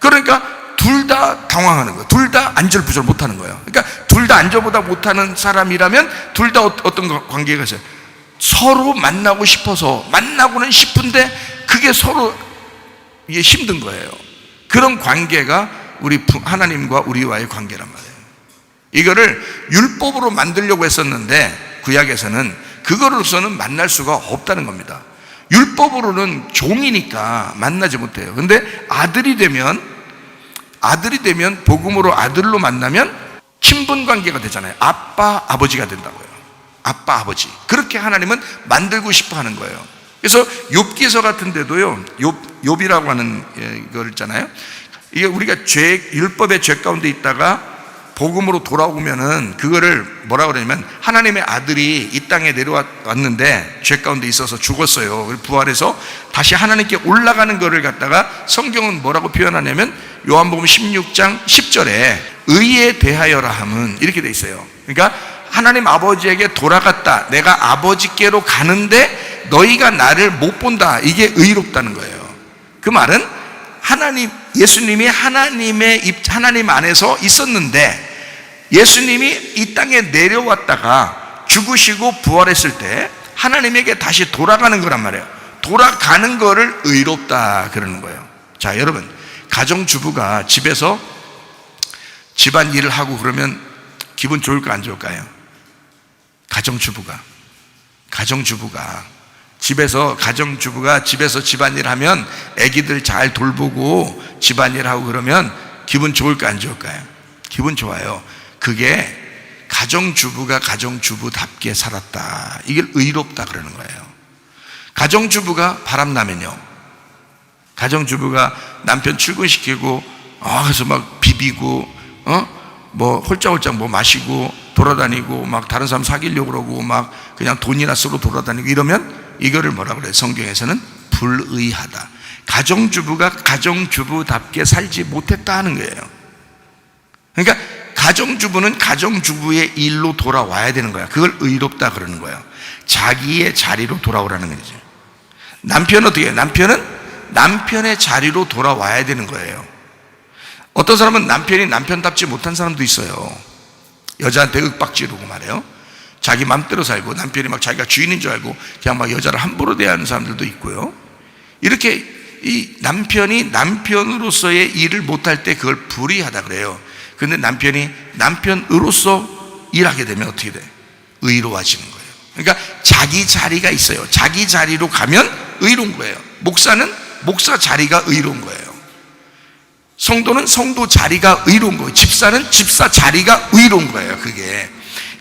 그러니까 둘 다 당황하는 거예요. 둘 다 안절부절 못하는 거예요. 그러니까 둘 다 안절보다 못하는 사람이라면 둘 다 어떤 관계가 있어요? 서로 만나고 싶어서 만나고는 싶은데 그게 서로 이게 힘든 거예요. 그런 관계가 우리 하나님과 우리와의 관계란 말이에요. 이거를 율법으로 만들려고 했었는데 구약에서는 그거로서는 만날 수가 없다는 겁니다. 율법으로는 종이니까 만나지 못해요. 근데 아들이 되면 복음으로 아들로 만나면 친분 관계가 되잖아요. 아빠 아버지가 된다고요. 아빠 아버지. 그렇게 하나님은 만들고 싶어 하는 거예요. 그래서 욥기서 같은 데도요, 욥이라고 하는 걸 있잖아요. 이게 우리가 율법의 죄 가운데 있다가 복음으로 돌아오면은 그거를 뭐라고 그러냐면, 하나님의 아들이 이 땅에 내려왔는데 죄 가운데 있어서 죽었어요. 부활해서 다시 하나님께 올라가는 거를 갖다가 성경은 뭐라고 표현하냐면, 요한복음 16장 10절에 의에 대하여라 함은 이렇게 돼 있어요. 그러니까 하나님 아버지에게 돌아갔다, 내가 아버지께로 가는데 너희가 나를 못 본다, 이게 의롭다는 거예요. 그 말은 예수님이 하나님 안에서 있었는데, 예수님이 이 땅에 내려왔다가 죽으시고 부활했을 때 하나님에게 다시 돌아가는 거란 말이에요. 돌아가는 거를 의롭다 그러는 거예요. 자, 여러분, 가정주부가 집에서 집안일을 하고 그러면 기분 좋을까 안 좋을까요? 가정주부가 집에서 집안일 하면 애기들 잘 돌보고 집안일 하고 그러면 기분 좋을까 안 좋을까요? 기분 좋아요. 그게 가정주부가 가정주부답게 살았다, 이게 의롭다 그러는 거예요. 가정주부가 바람나면요, 가정주부가 남편 출근시키고 그래서 막 비비고 뭐 홀짝홀짝 뭐 마시고 돌아다니고 막 다른 사람 사귀려고 그러고 막 그냥 돈이나 쓰러 돌아다니고 이러면 이거를 뭐라고 그래요? 성경에서는 불의하다. 가정주부가 가정주부답게 살지 못했다 하는 거예요. 그러니까 가정주부는 가정주부의 일로 돌아와야 되는 거야. 그걸 의롭다 그러는 거예요. 자기의 자리로 돌아오라는 거죠. 남편은 어떻게 해요? 남편은 남편의 자리로 돌아와야 되는 거예요. 어떤 사람은 남편이 남편답지 못한 사람도 있어요. 여자한테 윽박지르고 말해요. 자기 맘대로 살고, 남편이 막 자기가 주인인 줄 알고 그냥 막 여자를 함부로 대하는 사람들도 있고요. 이렇게 이 남편이 남편으로서의 일을 못할 때 그걸 불의하다 그래요. 근데 남편이 남편으로서 일하게 되면 어떻게 돼? 의로워지는 거예요. 그러니까 자기 자리가 있어요. 자기 자리로 가면 의로운 거예요. 목사는 목사 자리가 의로운 거예요. 성도는 성도 자리가 의로운 거예요. 집사는 집사 자리가 의로운 거예요. 그게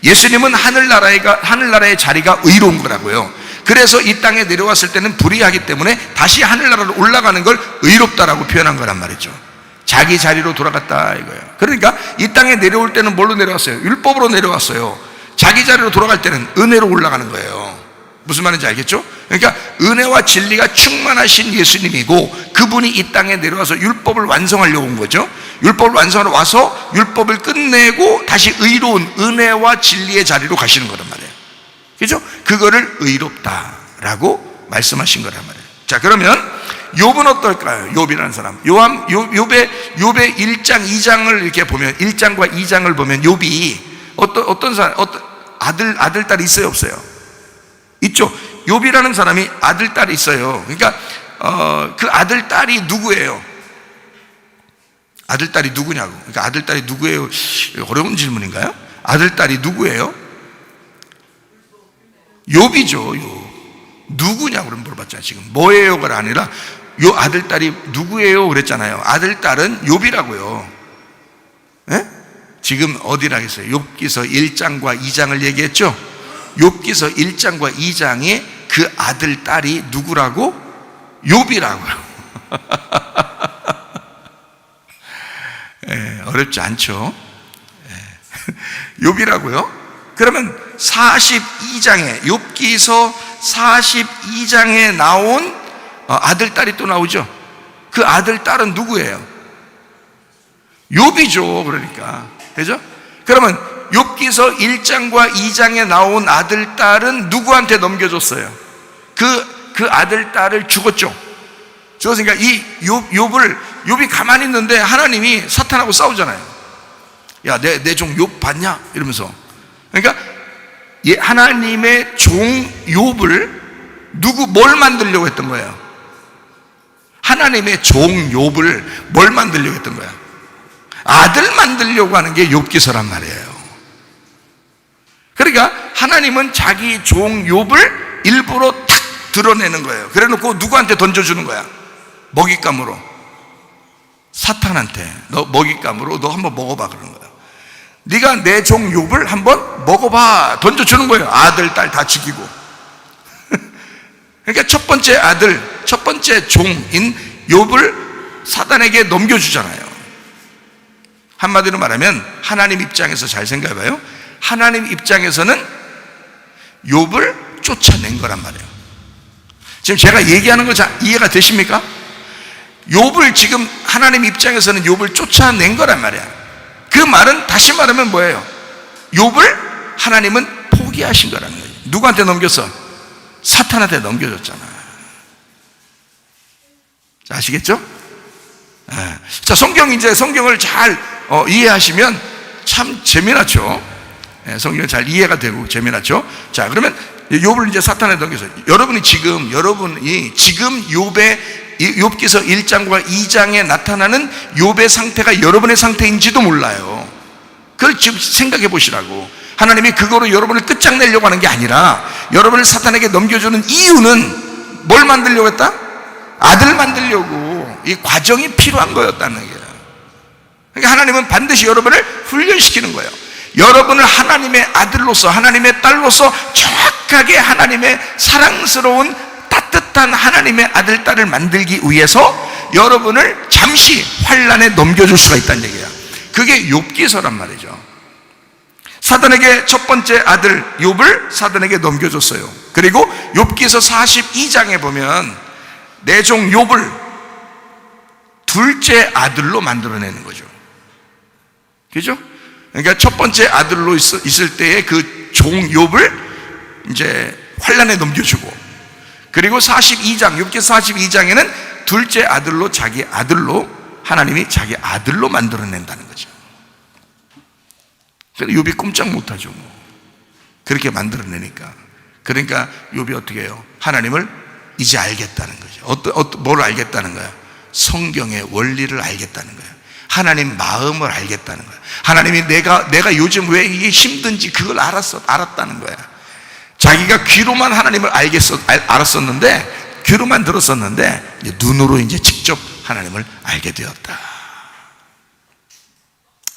예수님은 하늘나라의 자리가 의로운 거라고요. 그래서 이 땅에 내려왔을 때는 불의하기 때문에 다시 하늘나라로 올라가는 걸 의롭다라고 표현한 거란 말이죠. 자기 자리로 돌아갔다 이거예요. 그러니까 이 땅에 내려올 때는 뭘로 내려왔어요? 율법으로 내려왔어요. 자기 자리로 돌아갈 때는 은혜로 올라가는 거예요. 무슨 말인지 알겠죠? 그러니까 은혜와 진리가 충만하신 예수님이고, 그분이 이 땅에 내려와서 율법을 완성하려고 온 거죠. 율법을 완성하러 와서 율법을 끝내고 다시 의로운 은혜와 진리의 자리로 가시는 거란 말이에요. 그죠? 그거를 의롭다라고 말씀하신 거란 말이에요. 자, 그러면 욥은 어떨까요? 욥이라는 사람. 욥의 1장 2장을 이렇게 보면, 1장과 2장을 보면 욥이 어떤 사람, 아들, 딸이 있어요, 없어요? 있죠. 욥이라는 사람이 아들, 딸이 있어요. 그러니까 그 아들, 딸이 누구예요? 아들, 딸이 누구냐고. 그러니까 아들, 딸이 누구예요? 어려운 질문인가요? 아들, 딸이 누구예요? 욥이죠. 욥. 누구냐고 그럼 물어봤잖아요. 지금 뭐예요가 아니라 요 아들, 딸이 누구예요 그랬잖아요. 아들, 딸은 욥이라고요. 예? 지금 어디라겠어요? 욥기서 1장과 2장을 얘기했죠. 욥기서 1장과 2장에 그 아들, 딸이 누구라고? 욥이라고요. 예, 어렵지 않죠? 예. 욥이라고요. 그러면 42장에, 욥기서 42장에 나온 아들, 딸이 또 나오죠. 그 아들, 딸은 누구예요? 욥이죠. 그러니까, 그죠? 그러면 욥기서 1장과 2장에 나온 아들, 딸은 누구한테 넘겨줬어요? 그 아들, 딸을 죽었죠. 죽었으니까 이 욥이 가만히 있는데 하나님이 사탄하고 싸우잖아요. 야, 내 종 욥 봤냐? 이러면서. 그러니까 하나님의 종 욥을 뭘 만들려고 했던 거예요? 하나님의 종 욥을 뭘 만들려고 했던 거야? 아들 만들려고 하는 게 욥기서란 말이에요. 그러니까 하나님은 자기 종 욥을 일부러 탁 드러내는 거예요. 그래 놓고 누구한테 던져주는 거야? 먹잇감으로. 사탄한테. 너 먹잇감으로 너 한번 먹어봐 그러는 거야. 네가 내 종 욥을 한번 먹어봐 던져주는 거예요. 아들 딸 다 죽이고. 그러니까 첫 번째 아들, 첫 번째 종인 욥을 사단에게 넘겨주잖아요. 한마디로 말하면 하나님 입장에서 잘 생각해봐요. 하나님 입장에서는 욥을 쫓아낸 거란 말이에요. 지금 제가 얘기하는 거 이해가 되십니까? 욥을 지금 하나님 입장에서는 욥을 쫓아낸 거란 말이야. 그 말은 다시 말하면 뭐예요? 욥을 하나님은 포기하신 거라는 거예요. 누구한테 넘겼어? 사탄한테 넘겨줬잖아. 자, 아시겠죠? 자, 성경을 잘 이해하시면 참 재미나죠. 성경이 잘 이해가 되고 재미나죠. 자, 그러면 욥을 이제 사탄한테 넘겨서 여러분이 지금 욥기서 1장과 2장에 나타나는 욥의 상태가 여러분의 상태인지도 몰라요. 그걸 지금 생각해 보시라고. 하나님이 그거로 여러분을 끝장내려고 하는 게 아니라 여러분을 사탄에게 넘겨주는 이유는 뭘 만들려고 했다? 아들 만들려고. 이 과정이 필요한 거였다는 거예요. 그러니까 하나님은 반드시 여러분을 훈련시키는 거예요. 여러분을 하나님의 아들로서, 하나님의 딸로서 정확하게 하나님의 사랑스러운 따뜻한 하나님의 아들, 딸을 만들기 위해서 여러분을 잠시 환난에 넘겨줄 수가 있다는 얘기야. 그게 욥기서란 말이죠. 사단에게 첫 번째 아들 욥을 사단에게 넘겨줬어요. 그리고 욥기서 42장에 보면 내 종 욥을 둘째 아들로 만들어내는 거죠. 그죠? 그러니까 첫 번째 아들로 있을 때의 그 종 욥을 이제 환난에 넘겨주고, 그리고 42장, 욥기서 42장에는 둘째 아들로 자기 아들로 하나님이 자기 아들로 만들어낸다는 거죠. 그래서 욥이 꼼짝 못하죠. 그렇게 만들어내니까. 그러니까 욥이 어떻게 해요? 하나님을 이제 알겠다는 거죠. 뭘 알겠다는 거야? 성경의 원리를 알겠다는 거야. 하나님 마음을 알겠다는 거야. 하나님이 내가 요즘 왜 이게 힘든지 그걸 알았다는 거야. 자기가 귀로만 하나님을 알았었는데, 귀로만 들었었는데 이제 눈으로 이제 직접 하나님을 알게 되었다.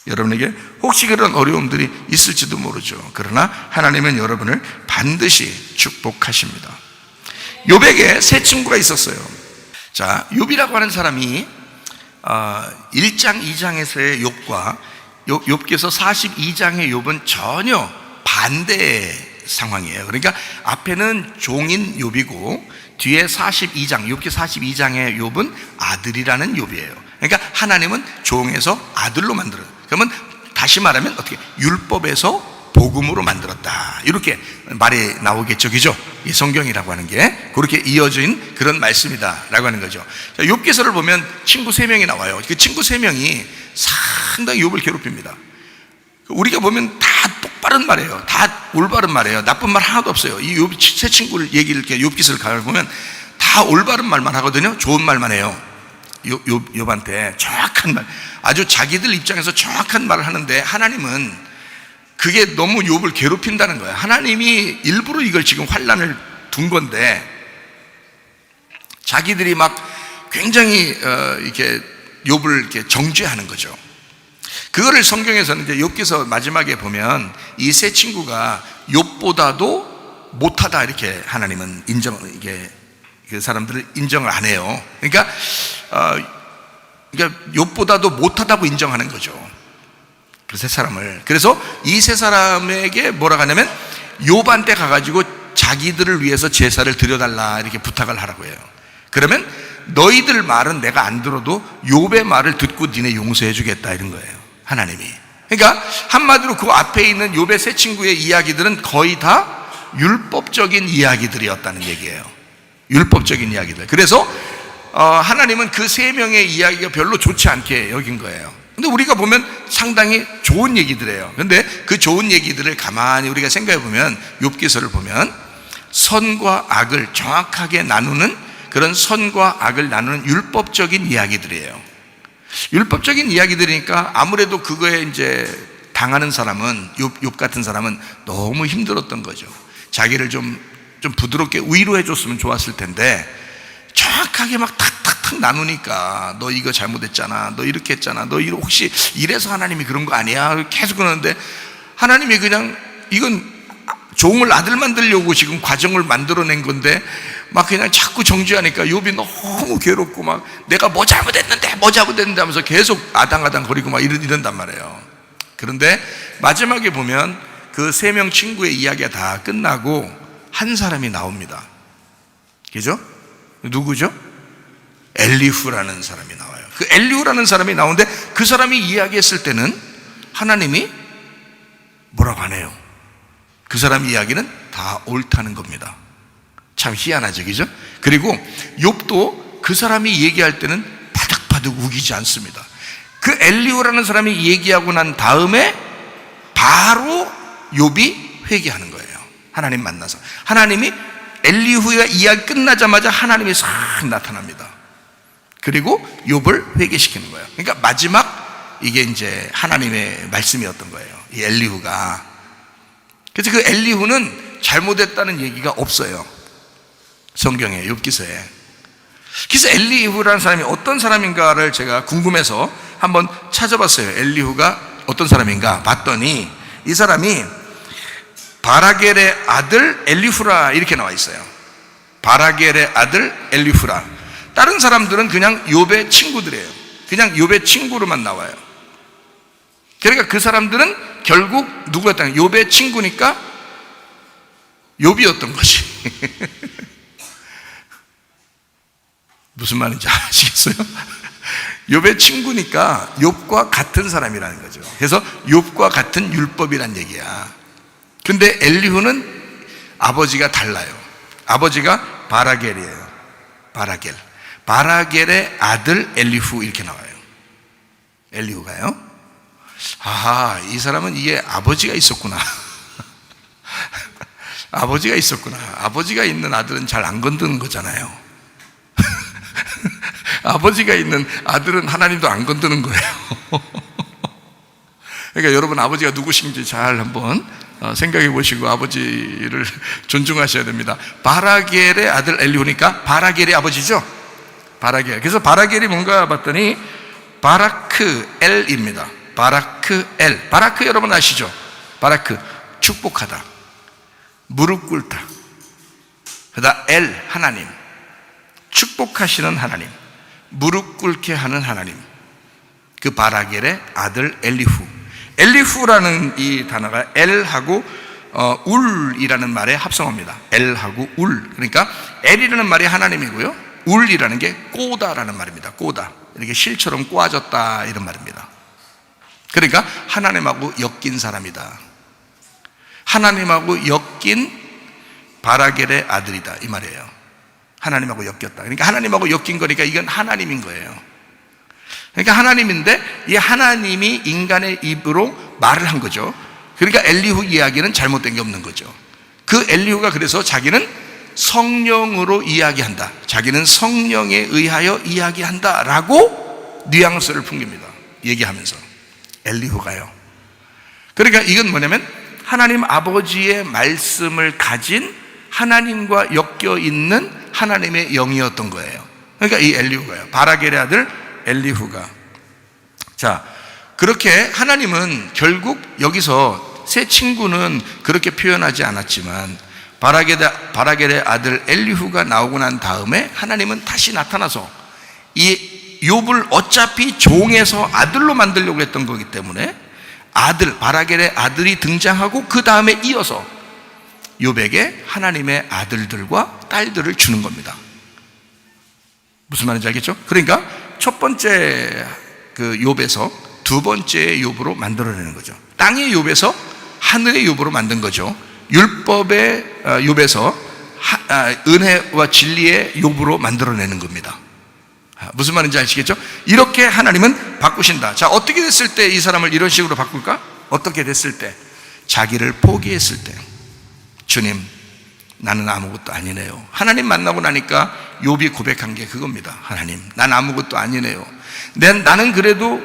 여러분에게 혹시 그런 어려움들이 있을지도 모르죠. 그러나 하나님은 여러분을 반드시 축복하십니다. 욥에게 세 친구가 있었어요. 자, 욥이라고 하는 사람이 1장, 2장에서의 욥과 욥기서 42장의 욥은 전혀 반대의 상황이에요. 그러니까 앞에는 종인 욥이고 뒤에 42장, 욥기 42장의 욥은 아들이라는 욥이에요. 그러니까 하나님은 종에서 아들로 만들어요. 그러면 다시 말하면 어떻게? 율법에서 복음으로 만들었다. 이렇게 말이 나오겠죠. 그죠? 이 성경이라고 하는 게 그렇게 이어진 그런 말씀이다 라고 하는 거죠. 자, 욥기서를 보면 친구 3명이 나와요. 그 친구 3명이 상당히 욥을 괴롭힙니다. 우리가 보면 다 똑바른 말이에요. 다 올바른 말이에요. 나쁜 말 하나도 없어요. 이 욥 세 친구를 얘기를 이렇게 욥기서를 가보면 다 올바른 말만 하거든요. 좋은 말만 해요. 욥한테 정확한 말, 아주 자기들 입장에서 정확한 말을 하는데 하나님은 그게 너무 욥을 괴롭힌다는 거예요. 하나님이 일부러 이걸 지금 환난을 둔 건데 자기들이 막 굉장히 이렇게 욥을 이렇게 정죄하는 거죠. 그거를 성경에서는 이제 욥기서 마지막에 보면 이 세 친구가 욥보다도 못하다 이렇게 하나님은 이게 그 사람들을 인정을 안 해요. 그러니까 욥보다도 못하다고 인정하는 거죠. 그 세 사람을. 그래서 이 세 사람에게 뭐라 하냐면 욥한테 가가지고 자기들을 위해서 제사를 드려달라 이렇게 부탁을 하라고 해요. 그러면 너희들 말은 내가 안 들어도 욥의 말을 듣고 니네 용서해 주겠다 이런 거예요, 하나님이. 그러니까 한마디로 그 앞에 있는 욥의 세 친구의 이야기들은 거의 다 율법적인 이야기들이었다는 얘기예요. 율법적인 이야기들. 그래서 하나님은 그 세 명의 이야기가 별로 좋지 않게 여긴 거예요. 근데 우리가 보면 상당히 좋은 얘기들이에요. 근데 그 좋은 얘기들을 가만히 우리가 생각해 보면 욥기서를 보면 선과 악을 정확하게 나누는 그런 선과 악을 나누는 율법적인 이야기들이에요. 율법적인 이야기들이니까 아무래도 그거에 이제 당하는 사람은 욥 같은 사람은 너무 힘들었던 거죠. 자기를 좀 부드럽게 위로해 줬으면 좋았을 텐데 정확하게 막 탁탁탁 나누니까 너 이거 잘못했잖아, 너 이렇게 했잖아, 너 혹시 이래서 하나님이 그런 거 아니야? 계속 그러는데 하나님이 그냥 이건 종을 아들 만들려고 지금 과정을 만들어낸 건데 막 그냥 자꾸 정죄하니까 욥이 너무 괴롭고 막 내가 뭐 잘못했는데 하면서 계속 아당아당 거리고 막 이런단 말이에요. 그런데 마지막에 보면 그 3명 친구의 이야기가 다 끝나고 한 사람이 나옵니다. 그죠? 누구죠? 엘리후라는 사람이 나와요. 그 엘리후라는 사람이 나오는데 그 사람이 이야기했을 때는 하나님이 뭐라고 하네요. 그 사람 이야기는 다 옳다는 겁니다. 참 희한하죠, 그죠? 그리고 욥도 그 사람이 얘기할 때는 바득바득 우기지 않습니다. 그 엘리후라는 사람이 얘기하고 난 다음에 바로 욥이 회개하는 거예요. 하나님 만나서 하나님이 엘리후가 이야기 끝나자마자 하나님이 싹 나타납니다. 그리고 욥을 회개시키는 거예요. 그러니까 마지막 이게 이제 하나님의 말씀이었던 거예요. 이 엘리후가. 그래서 그 엘리후는 잘못했다는 얘기가 없어요. 성경에, 욥기서에. 그래서 엘리후라는 사람이 어떤 사람인가를 제가 궁금해서 한번 찾아봤어요. 엘리후가 어떤 사람인가 봤더니 이 사람이 바라겔의 아들 엘리후라 이렇게 나와 있어요. 바라겔의 아들 엘리후라. 다른 사람들은 그냥 욥의 친구들이에요. 그냥 욥의 친구로만 나와요. 그러니까 그 사람들은 결국 누구였다는 욥의 친구니까 욥이었던 것이. 무슨 말인지 아시겠어요? 욥의 친구니까 욥과 같은 사람이라는 거죠. 그래서 욥과 같은 율법이란 얘기야. 근데 엘리후는 아버지가 달라요. 아버지가 바라겔이에요. 바라겔의 아들 엘리후 이렇게 나와요. 엘리후가요. 아하, 이 사람은 이게 아버지가 있었구나. 아버지가 있었구나. 아버지가 있는 아들은 잘 안 건드는 거잖아요. 아버지가 있는 아들은 하나님도 안 건드는 거예요. 그러니까 여러분 아버지가 누구신지 잘 한번 생각해 보시고 아버지를 존중하셔야 됩니다. 바라겔의 아들 엘리후니까 바라겔의 아버지죠. 바라겔. 그래서 바라겔이 뭔가 봤더니 바라크엘입니다. 바라크엘. 바라크 여러분 아시죠? 바라크 축복하다, 무릎 꿇다. 그다음 엘 하나님, 축복하시는 하나님, 무릎 꿇게 하는 하나님. 그 바라겔의 아들 엘리후. 엘리후라는 이 단어가 엘하고 울이라는 말의 합성어입니다. 엘하고 울. 그러니까 엘이라는 말이 하나님이고요, 울이라는 게 꼬다라는 말입니다. 꼬다. 이렇게 실처럼 꼬아졌다 이런 말입니다. 그러니까 하나님하고 엮인 사람이다. 하나님하고 엮인 바라겔의 아들이다 이 말이에요. 하나님하고 엮였다. 그러니까 하나님하고 엮인 거니까 이건 하나님인 거예요. 그러니까 하나님인데 이 하나님이 인간의 입으로 말을 한 거죠. 그러니까 엘리후 이야기는 잘못된 게 없는 거죠. 그 엘리후가 그래서 자기는 성령으로 이야기한다, 자기는 성령에 의하여 이야기한다 라고 뉘앙스를 풍깁니다. 얘기하면서 엘리후가요. 그러니까 이건 뭐냐면 하나님 아버지의 말씀을 가진 하나님과 엮여 있는 하나님의 영이었던 거예요. 그러니까 이 엘리후가요, 바라겔의 아들 엘리후가. 자, 그렇게 하나님은 결국 여기서 새 친구는 그렇게 표현하지 않았지만 바라겔의 아들 엘리후가 나오고 난 다음에 하나님은 다시 나타나서 이 욥을 어차피 종에서 아들로 만들려고 했던 거기 때문에 아들, 바라겔의 아들이 등장하고 그 다음에 이어서 욥에게 하나님의 아들들과 딸들을 주는 겁니다. 무슨 말인지 알겠죠? 그러니까 첫 번째 그 욥에서 두 번째 욥으로 만들어내는 거죠. 땅의 욥에서 하늘의 욥으로 만든 거죠. 율법의 욥에서 은혜와 진리의 욥으로 만들어내는 겁니다. 무슨 말인지 아시겠죠? 이렇게 하나님은 바꾸신다. 자, 어떻게 됐을 때 이 사람을 이런 식으로 바꿀까? 어떻게 됐을 때? 자기를 포기했을 때. 주님, 나는 아무것도 아니네요. 하나님 만나고 나니까 욥이 고백한 게 그겁니다. 하나님, 난 아무것도 아니네요. 나는 그래도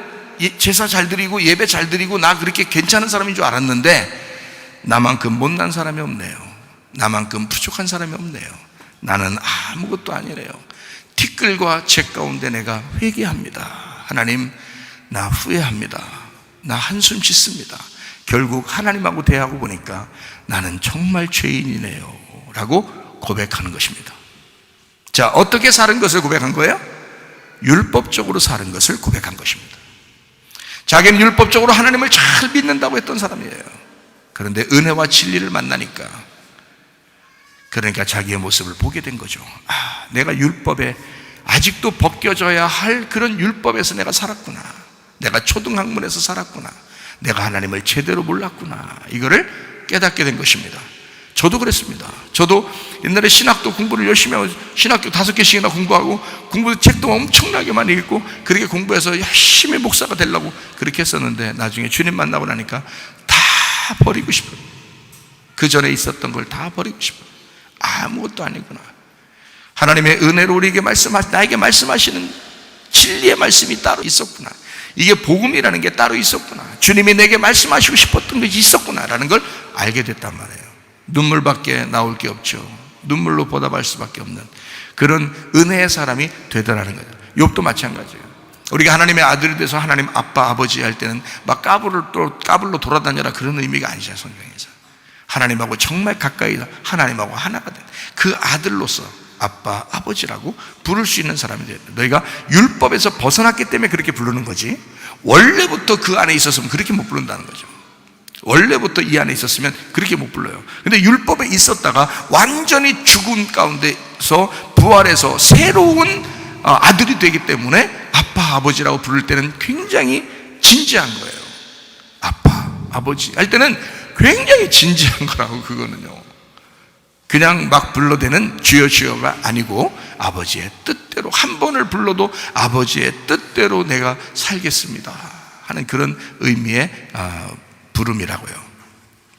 제사 잘 드리고 예배 잘 드리고 나 그렇게 괜찮은 사람인 줄 알았는데 나만큼 못난 사람이 없네요. 나만큼 부족한 사람이 없네요. 나는 아무것도 아니래요. 티끌과 재 가운데 내가 회개합니다. 하나님, 나 후회합니다. 나 한숨 짓습니다. 결국 하나님하고 대하고 보니까 나는 정말 죄인이네요 라고 고백하는 것입니다. 자, 어떻게 사는 것을 고백한 거예요? 율법적으로 사는 것을 고백한 것입니다. 자기는 율법적으로 하나님을 잘 믿는다고 했던 사람이에요. 그런데 은혜와 진리를 만나니까, 그러니까 자기의 모습을 보게 된 거죠. 내가 율법에 아직도 벗겨져야 할 그런 율법에서 내가 살았구나. 내가 초등학문에서 살았구나. 내가 하나님을 제대로 몰랐구나. 이거를 깨닫게 된 것입니다. 저도 그랬습니다. 저도 옛날에 신학도 공부를 열심히 하고 신학교 5개씩이나 공부하고 공부 책도 엄청나게 많이 읽고 그렇게 공부해서 열심히 목사가 되려고 그렇게 했었는데 나중에 주님 만나고 나니까 다 버리고 싶어요. 그 전에 있었던 걸 다 버리고 싶어요. 아무것도 아니구나. 하나님의 은혜로 우리에게 나에게 말씀하시는 진리의 말씀이 따로 있었구나. 이게 복음이라는 게 따로 있었구나. 주님이 내게 말씀하시고 싶었던 것이 있었구나 라는 걸 알게 됐단 말이에요. 눈물밖에 나올 게 없죠. 눈물로 보답할 수밖에 없는 그런 은혜의 사람이 되더라는 거예요. 욥도 마찬가지예요. 우리가 하나님의 아들이 돼서 하나님 아빠 아버지 할 때는 막 까불로 돌아다녀라 그런 의미가 아니죠. 성경에서 하나님하고 정말 가까이 하나님하고 하나가 된 그 아들로서 아빠 아버지라고 부를 수 있는 사람이 돼요. 너희가 율법에서 벗어났기 때문에 그렇게 부르는 거지, 원래부터 그 안에 있었으면 그렇게 못 부른다는 거죠. 원래부터 이 안에 있었으면 그렇게 못 불러요. 근데 율법에 있었다가 완전히 죽음 가운데서 부활해서 새로운 아들이 되기 때문에 아빠 아버지라고 부를 때는 굉장히 진지한 거예요. 아빠 아버지 할 때는 굉장히 진지한 거라고. 그거는요 그냥 막 불러대는 주여 주여가 아니고 아버지의 뜻대로, 한 번을 불러도 아버지의 뜻대로 내가 살겠습니다 하는 그런 의미의 부름이라고요.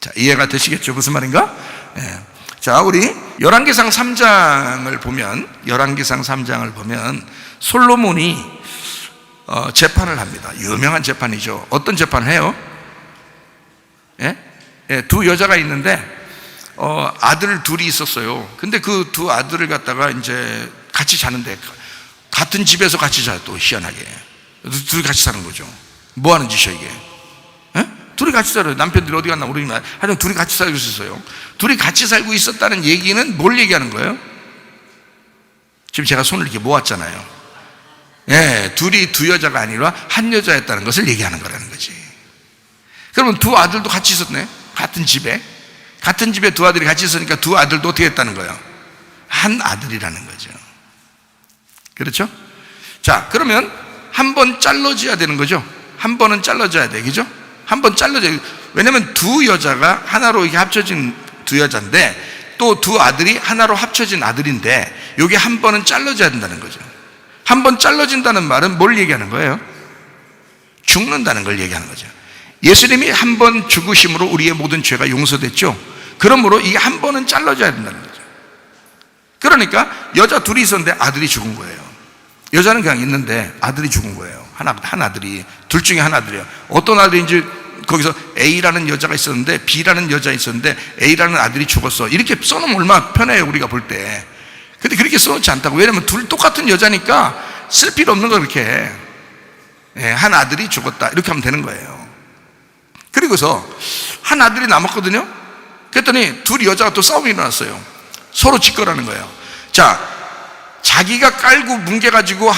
자, 이해가 되시겠죠? 무슨 말인가? 예. 자, 우리 열왕기상 3장을 보면 솔로몬이 재판을 합니다. 유명한 재판이죠. 어떤 재판을 해요? 예? 예, 두 여자가 있는데 아들 둘이 있었어요. 근데 그 두 아들을 갖다가 이제 같이 자는데 같은 집에서 같이 자요. 또 희한하게 둘이 같이 사는 거죠. 뭐 하는 짓이야 이게? 예? 둘이 같이 살아요. 남편들이 어디 갔나 모르지만 하여튼 둘이 같이 살고 있었어요. 둘이 같이 살고 있었다는 얘기는 뭘 얘기하는 거예요? 지금 제가 손을 이렇게 모았잖아요. 예, 둘이 두 여자가 아니라 한 여자였다는 것을 얘기하는 거라는 거지. 그러면 두 아들도 같이 있었네. 같은 집에 두 아들이 같이 있으니까 두 아들도 어떻게 했다는 거예요? 한 아들이라는 거죠. 그렇죠? 자, 그러면 한 번 잘라줘야 되는 거죠. 한 번은 잘라줘야 돼, 그죠? 한 번 잘라줘야. 왜냐면 두 여자가 하나로 이렇게 합쳐진 두 여자인데 또 두 아들이 하나로 합쳐진 아들인데 여기 한 번은 잘라줘야 된다는 거죠. 한 번 잘라진다는 말은 뭘 얘기하는 거예요? 죽는다는 걸 얘기하는 거죠. 예수님이 한 번 죽으심으로 우리의 모든 죄가 용서됐죠. 그러므로 이게 한 번은 잘라줘야 된다는 거죠. 그러니까 여자 둘이 있었는데 아들이 죽은 거예요. 여자는 그냥 있는데 아들이 죽은 거예요. 한 아들이, 둘 중에 한 아들이에요. 어떤 아들인지 거기서 A라는 여자가 있었는데 B라는 여자가 있었는데 A라는 아들이 죽었어. 이렇게 써놓으면 얼마나 편해요, 우리가 볼 때. 근데 그렇게 써놓지 않다고. 왜냐면 둘 똑같은 여자니까 쓸 필요 없는 거 그렇게. 한 아들이 죽었다 이렇게 하면 되는 거예요. 그리고서 한 아들이 남았거든요. 그랬더니 둘 여자가 또 싸움이 일어났어요. 서로 짓거라는 거예요. 자, 자기가 깔고 뭉개가지고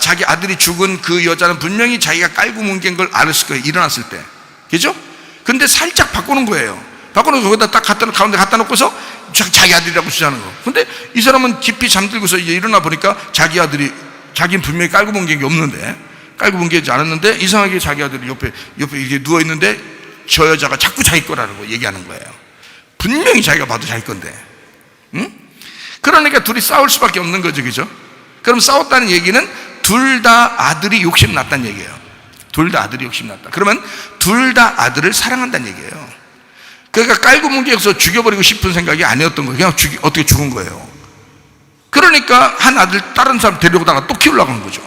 자기 아들이 죽은 그 여자는 분명히 자기가 깔고 뭉갠 걸 알았을 거예요. 일어났을 때. 그죠? 근데 살짝 바꾸는 거예요. 바꾸는 거기다 딱 가운데 갖다 놓고서 자기 아들이라고 주자는 거. 근데 이 사람은 깊이 잠들고서 이제 일어나 보니까 자기는 분명히 깔고 뭉갠 게 없는데, 깔고 뭉개지 않았는데 이상하게 자기 아들이 옆에 이렇게 누워 있는데 저 여자가 자꾸 자기 거라는 거 얘기하는 거예요. 분명히 자기가 봐도 자기 건데. 응? 그러니까 둘이 싸울 수밖에 없는 거죠. 그죠? 그럼 싸웠다는 얘기는 둘 다 아들이 욕심 났다는 얘기예요. 둘 다 아들이 욕심 났다. 그러면 둘 다 아들을 사랑한다는 얘기예요. 그러니까 깔고 뭉개서 죽여버리고 싶은 생각이 아니었던 거예요. 그냥 어떻게 죽은 거예요. 그러니까 한 아들 다른 사람 데려오다가 또 키우려고 한 거죠.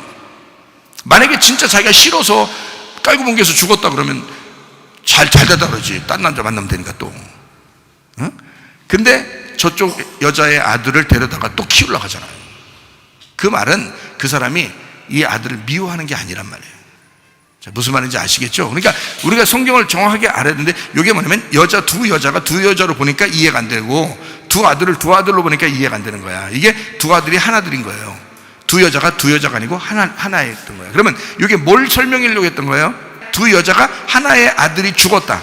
만약에 진짜 자기가 싫어서 깔고 뭉개서 죽었다 그러면 잘 되다 그러지. 딴 남자 만나면 되니까 또. 응? 근데 저쪽 여자의 아들을 데려다가 또 키우려고 하잖아요. 그 말은 그 사람이 이 아들을 미워하는 게 아니란 말이에요. 자, 무슨 말인지 아시겠죠? 그러니까 우리가 성경을 정확하게 알아야 되는데, 이게 뭐냐면 두 여자가 두 여자로 보니까 이해가 안 되고, 두 아들을 두 아들로 보니까 이해가 안 되는 거야. 이게 두 아들이 하나들인 거예요. 두 여자가 아니고 하나였던 거예요. 그러면 이게 뭘 설명하려고 했던 거예요? 두 여자가 하나의 아들이 죽었다.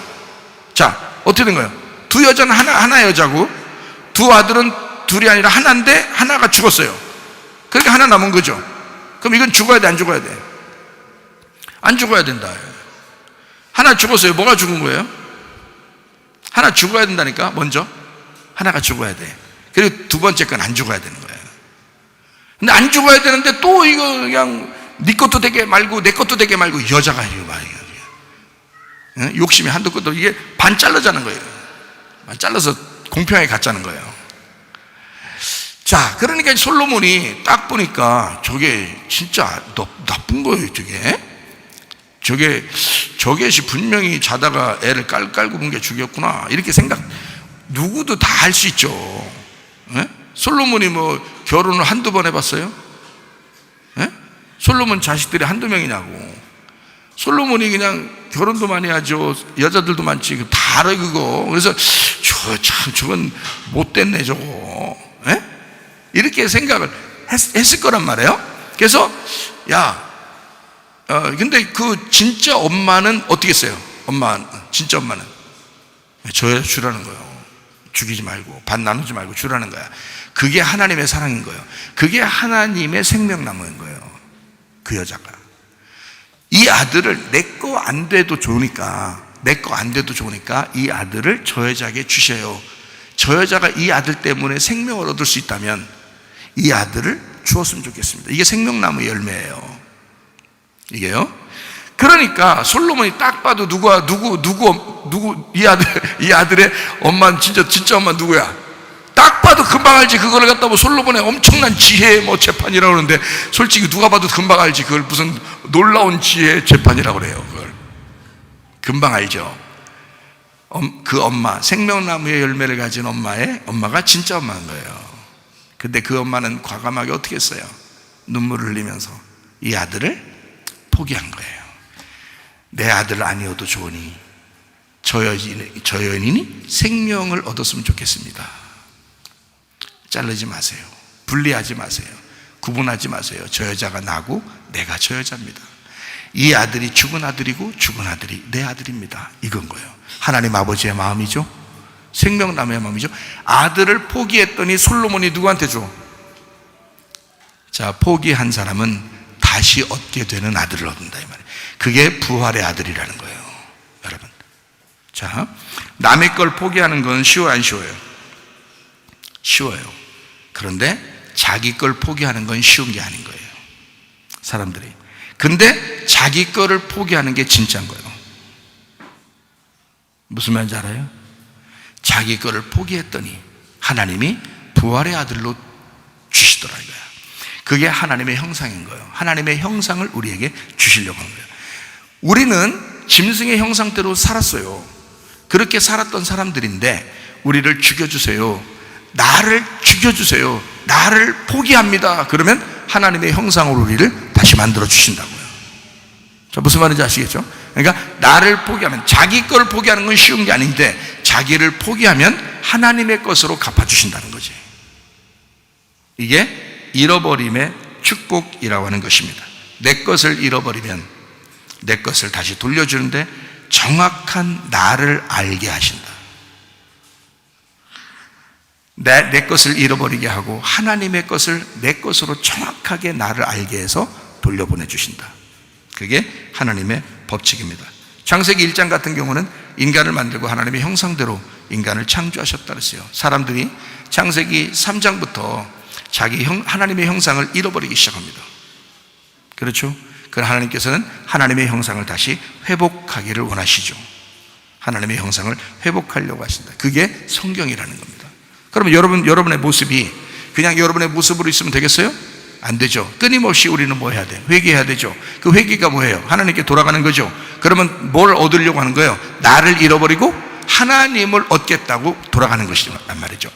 자, 어떻게 된 거예요? 두 여자는 하나 여자고, 두 아들은 둘이 아니라 하나인데 하나가 죽었어요. 그러니까 하나 남은 거죠. 그럼 이건 죽어야 돼, 안 죽어야 돼? 안 죽어야 된다. 하나 죽었어요. 뭐가 죽은 거예요? 하나 죽어야 된다니까. 먼저 하나가 죽어야 돼. 그리고 두 번째 건 안 죽어야 되는 거예요. 근데 안 죽어야 되는데 또 이거 그냥 네 것도 되게 말고 내 것도 되게 말고 여자가 이거 말이에요. 욕심이 한도 끝도, 이게 반 자르자는 거예요. 반 잘라서 공평하게 갖자는 거예요. 자, 그러니까 솔로몬이 딱 보니까 저게 진짜 나쁜 거예요. 저게 분명히 자다가 애를 깔고 본 게 죽였구나, 이렇게 생각, 누구도 다 할 수 있죠. 예? 솔로몬이 뭐 결혼을 한두 번 해봤어요? 예? 솔로몬 자식들이 한두 명이냐고. 솔로몬이 그냥 결혼도 많이 하죠. 여자들도 많지. 다 알아 그거. 그래서 저건 못됐네 저거. 예? 이렇게 생각을 했을 거란 말이에요. 그래서 근데 그 진짜 엄마는 어떻게 했어요? 진짜 엄마는 저 주라는 거예요. 죽이지 말고 반 나누지 말고 주라는 거야. 그게 하나님의 사랑인 거예요. 그게 하나님의 생명나무인 거예요. 그 여자가 이 아들을 내 거 안 돼도 좋으니까 이 아들을 저 여자에게 주셔요. 저 여자가 이 아들 때문에 생명을 얻을 수 있다면 이 아들을 주었으면 좋겠습니다. 이게 생명나무의 열매예요. 이게요. 그러니까 솔로몬이 딱 봐도 누구 이 아들의 엄마는 진짜 엄마 누구야? 딱 봐도 금방 알지. 그걸 갖다 뭐 솔로몬의 엄청난 지혜의 뭐 재판이라고 그러는데, 솔직히 누가 봐도 금방 알지. 그걸 무슨 놀라운 지혜의 재판이라고 그래요. 그걸 금방 알죠. 그 엄마, 생명나무의 열매를 가진 엄마가 진짜 엄마인 거예요. 근데 그 엄마는 과감하게 어떻게 했어요? 눈물을 흘리면서 이 아들을 포기한 거예요. 내 아들 아니어도 좋으니 저 여인이 생명을 얻었으면 좋겠습니다. 자르지 마세요. 분리하지 마세요. 구분하지 마세요. 저 여자가 나고 내가 저 여자입니다. 이 아들이 죽은 아들이고 죽은 아들이 내 아들입니다. 이건 거예요. 하나님 아버지의 마음이죠. 생명나무의 마음이죠. 아들을 포기했더니 솔로몬이 누구한테 줘? 자, 포기한 사람은 다시 얻게 되는 아들을 얻는다 이 말이에요. 그게 부활의 아들이라는 거예요. 여러분, 자, 남의 걸 포기하는 건 쉬워요, 안 쉬워요? 쉬워요. 그런데 자기 걸 포기하는 건 쉬운 게 아닌 거예요, 사람들이. 근데 자기 거를 포기하는 게 진짜인 거예요. 무슨 말인지 알아요? 자기 거를 포기했더니 하나님이 부활의 아들로 주시더라 이거야. 그게 하나님의 형상인 거예요. 하나님의 형상을 우리에게 주시려고 하는 거예요. 우리는 짐승의 형상대로 살았어요. 그렇게 살았던 사람들인데 우리를 죽여주세요, 나를 죽여주세요, 나를 포기합니다. 그러면 하나님의 형상으로 우리를 다시 만들어 주신다고요. 자, 무슨 말인지 아시겠죠? 그러니까 나를 포기하면, 자기 걸 포기하는 건 쉬운 게 아닌데 자기를 포기하면 하나님의 것으로 갚아주신다는 거지. 이게 잃어버림의 축복이라고 하는 것입니다. 내 것을 잃어버리면 내 것을 다시 돌려주는데 정확한 나를 알게 하신다. 내 것을 잃어버리게 하고 하나님의 것을 내 것으로 정확하게 나를 알게 해서 돌려보내주신다. 그게 하나님의 법칙입니다. 창세기 1장 같은 경우는 인간을 만들고 하나님의 형상대로 인간을 창조하셨다 그랬어요. 사람들이 창세기 3장부터 하나님의 형상을 잃어버리기 시작합니다. 그렇죠? 그럼 하나님께서는 하나님의 형상을 다시 회복하기를 원하시죠. 하나님의 형상을 회복하려고 하신다. 그게 성경이라는 겁니다. 그러면 여러분의 모습이 그냥 여러분의 모습으로 있으면 되겠어요? 안 되죠. 끊임없이 우리는 뭐 해야 돼? 회개해야 되죠. 그 회개가 뭐예요? 하나님께 돌아가는 거죠. 그러면 뭘 얻으려고 하는 거예요? 나를 잃어버리고 하나님을 얻겠다고 돌아가는 것이란 말이죠.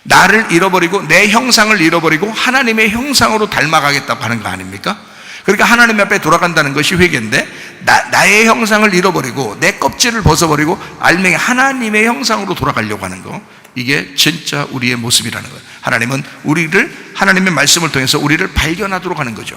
나를 잃어버리고 내 형상을 잃어버리고 하나님의 형상으로 닮아가겠다고 하는 거 아닙니까? 그러니까 하나님 앞에 돌아간다는 것이 회개인데, 나의 형상을 잃어버리고 내 껍질을 벗어버리고 알맹이 하나님의 형상으로 돌아가려고 하는 거, 이게 진짜 우리의 모습이라는 거예요. 하나님은 우리를, 하나님의 말씀을 통해서 우리를 발견하도록 하는 거죠.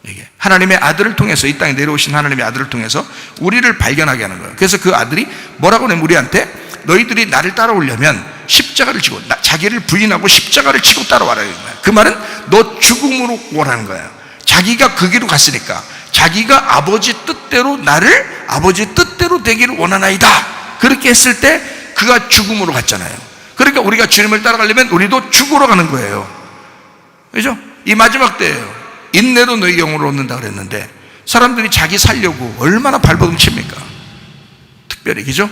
이게 하나님의 아들을 통해서, 이 땅에 내려오신 하나님의 아들을 통해서 우리를 발견하게 하는 거예요. 그래서 그 아들이 뭐라고 하냐면 우리한테, 너희들이 나를 따라오려면 십자가를 지고, 자기를 부인하고 십자가를 지고 따라와라. 그 말은 너 죽음으로 오라는 거예요. 자기가 그 길로 갔으니까 자기가 아버지 뜻대로, 나를 아버지 뜻대로 되기를 원하나이다, 그렇게 했을 때 그가 죽음으로 갔잖아요. 그러니까 우리가 주님을 따라가려면 우리도 죽으러 가는 거예요. 그죠? 이 마지막 때예요. 인내로 너희 영혼을 얻는다 그랬는데, 사람들이 자기 살려고 얼마나 발버둥 칩니까? 특별히, 그죠?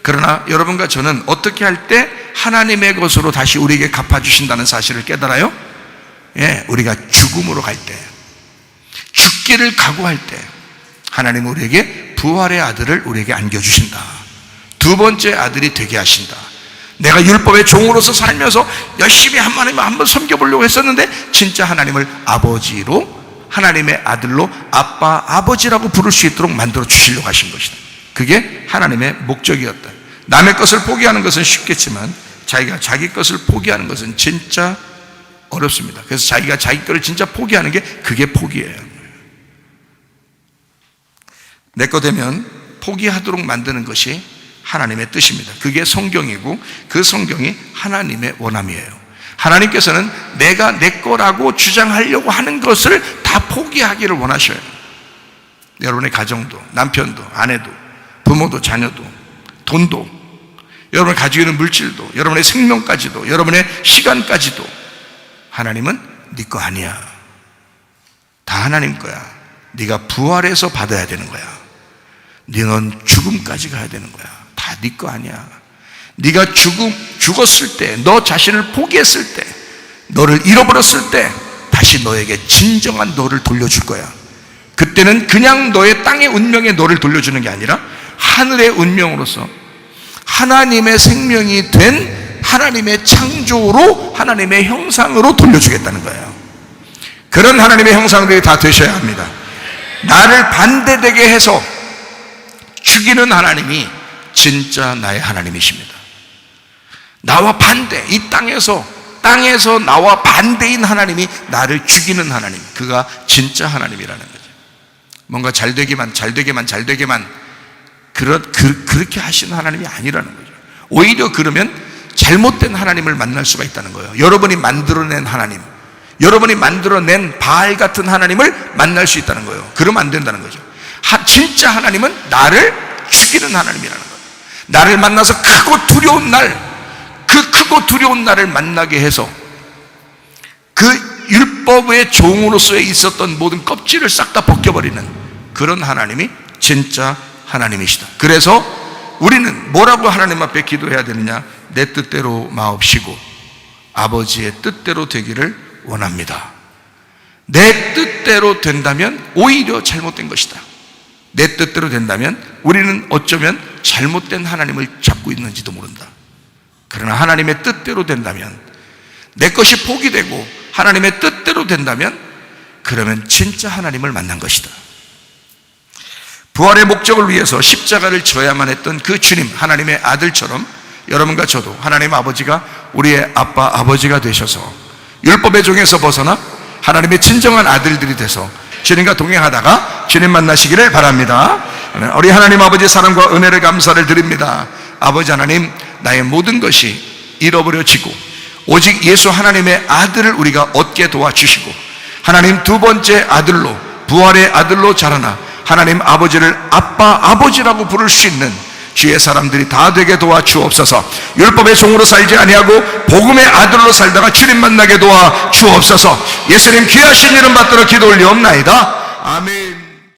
그러나 여러분과 저는 어떻게 할 때 하나님의 것으로 다시 우리에게 갚아주신다는 사실을 깨달아요? 예, 우리가 죽음으로 갈 때, 죽기를 각오할 때 하나님은 우리에게 부활의 아들을 우리에게 안겨주신다. 두 번째 아들이 되게 하신다. 내가 율법의 종으로서 살면서 열심히 하나님을 한번 섬겨보려고 했었는데, 진짜 하나님을 아버지로, 하나님의 아들로 아빠, 아버지라고 부를 수 있도록 만들어 주시려고 하신 것이다. 그게 하나님의 목적이었다. 남의 것을 포기하는 것은 쉽겠지만 자기가 자기 것을 포기하는 것은 진짜 어렵습니다. 그래서 자기가 자기 것을 진짜 포기하는 게, 그게 포기예요. 내 거 되면 포기하도록 만드는 것이 하나님의 뜻입니다. 그게 성경이고, 그 성경이 하나님의 원함이에요. 하나님께서는 내가 내 거라고 주장하려고 하는 것을 다 포기하기를 원하셔요. 여러분의 가정도, 남편도, 아내도, 부모도, 자녀도, 돈도, 여러분이 가지고 있는 물질도, 여러분의 생명까지도, 여러분의 시간까지도 하나님은 네 거 아니야. 다 하나님 거야. 네가 부활해서 받아야 되는 거야. 너는 죽음까지 가야 되는 거야. 다 네 거 아니야. 네가 죽었을 때, 너 자신을 포기했을 때, 너를 잃어버렸을 때 다시 너에게 진정한 너를 돌려줄 거야. 그때는 그냥 너의 땅의 운명에 너를 돌려주는 게 아니라 하늘의 운명으로서 하나님의 생명이 된 하나님의 창조로, 하나님의 형상으로 돌려주겠다는 거예요. 그런 하나님의 형상들이 다 되셔야 합니다. 나를 반대되게 해서 죽이는 하나님이 진짜 나의 하나님이십니다. 나와 반대, 이 땅에서 나와 반대인 하나님이 나를 죽이는 하나님, 그가 진짜 하나님이라는 거죠. 뭔가 잘되게만 그렇게 하시는 하나님이 아니라는 거죠. 오히려 그러면 잘못된 하나님을 만날 수가 있다는 거예요. 여러분이 만들어낸 하나님, 여러분이 만들어낸 바알 같은 하나님을 만날 수 있다는 거예요. 그러면 안 된다는 거죠. 진짜 하나님은 나를 죽이는 하나님이라는 거예요. 나를 만나서 크고 두려운 날, 그 크고 두려운 날을 만나게 해서 그 율법의 종으로서의 있었던 모든 껍질을 싹 다 벗겨버리는 그런 하나님이 진짜 하나님이시다. 그래서 우리는 뭐라고 하나님 앞에 기도해야 되느냐? 내 뜻대로 마옵시고 아버지의 뜻대로 되기를 원합니다. 내 뜻대로 된다면 오히려 잘못된 것이다. 내 뜻대로 된다면 우리는 어쩌면 잘못된 하나님을 잡고 있는지도 모른다. 그러나 하나님의 뜻대로 된다면, 내 것이 포기되고 하나님의 뜻대로 된다면, 그러면 진짜 하나님을 만난 것이다. 부활의 목적을 위해서 십자가를 져야만 했던 그 주님, 하나님의 아들처럼 여러분과 저도 하나님 아버지가 우리의 아빠, 아버지가 되셔서 율법의 종에서 벗어나 하나님의 진정한 아들들이 돼서 주님과 동행하다가 주님 만나시기를 바랍니다. 우리 하나님 아버지의 사랑과 은혜를 감사를 드립니다. 아버지 하나님, 나의 모든 것이 잃어버려지고 오직 예수 하나님의 아들을 우리가 얻게 도와주시고, 하나님 두 번째 아들로, 부활의 아들로 자라나 하나님 아버지를 아빠, 아버지라고 부를 수 있는 주의 사람들이 다 되게 도와주옵소서. 율법의 종으로 살지 아니하고 복음의 아들로 살다가 주님 만나게 도와주옵소서. 예수님 귀하신 이름 받들어 기도 올리옵나이다. 아멘.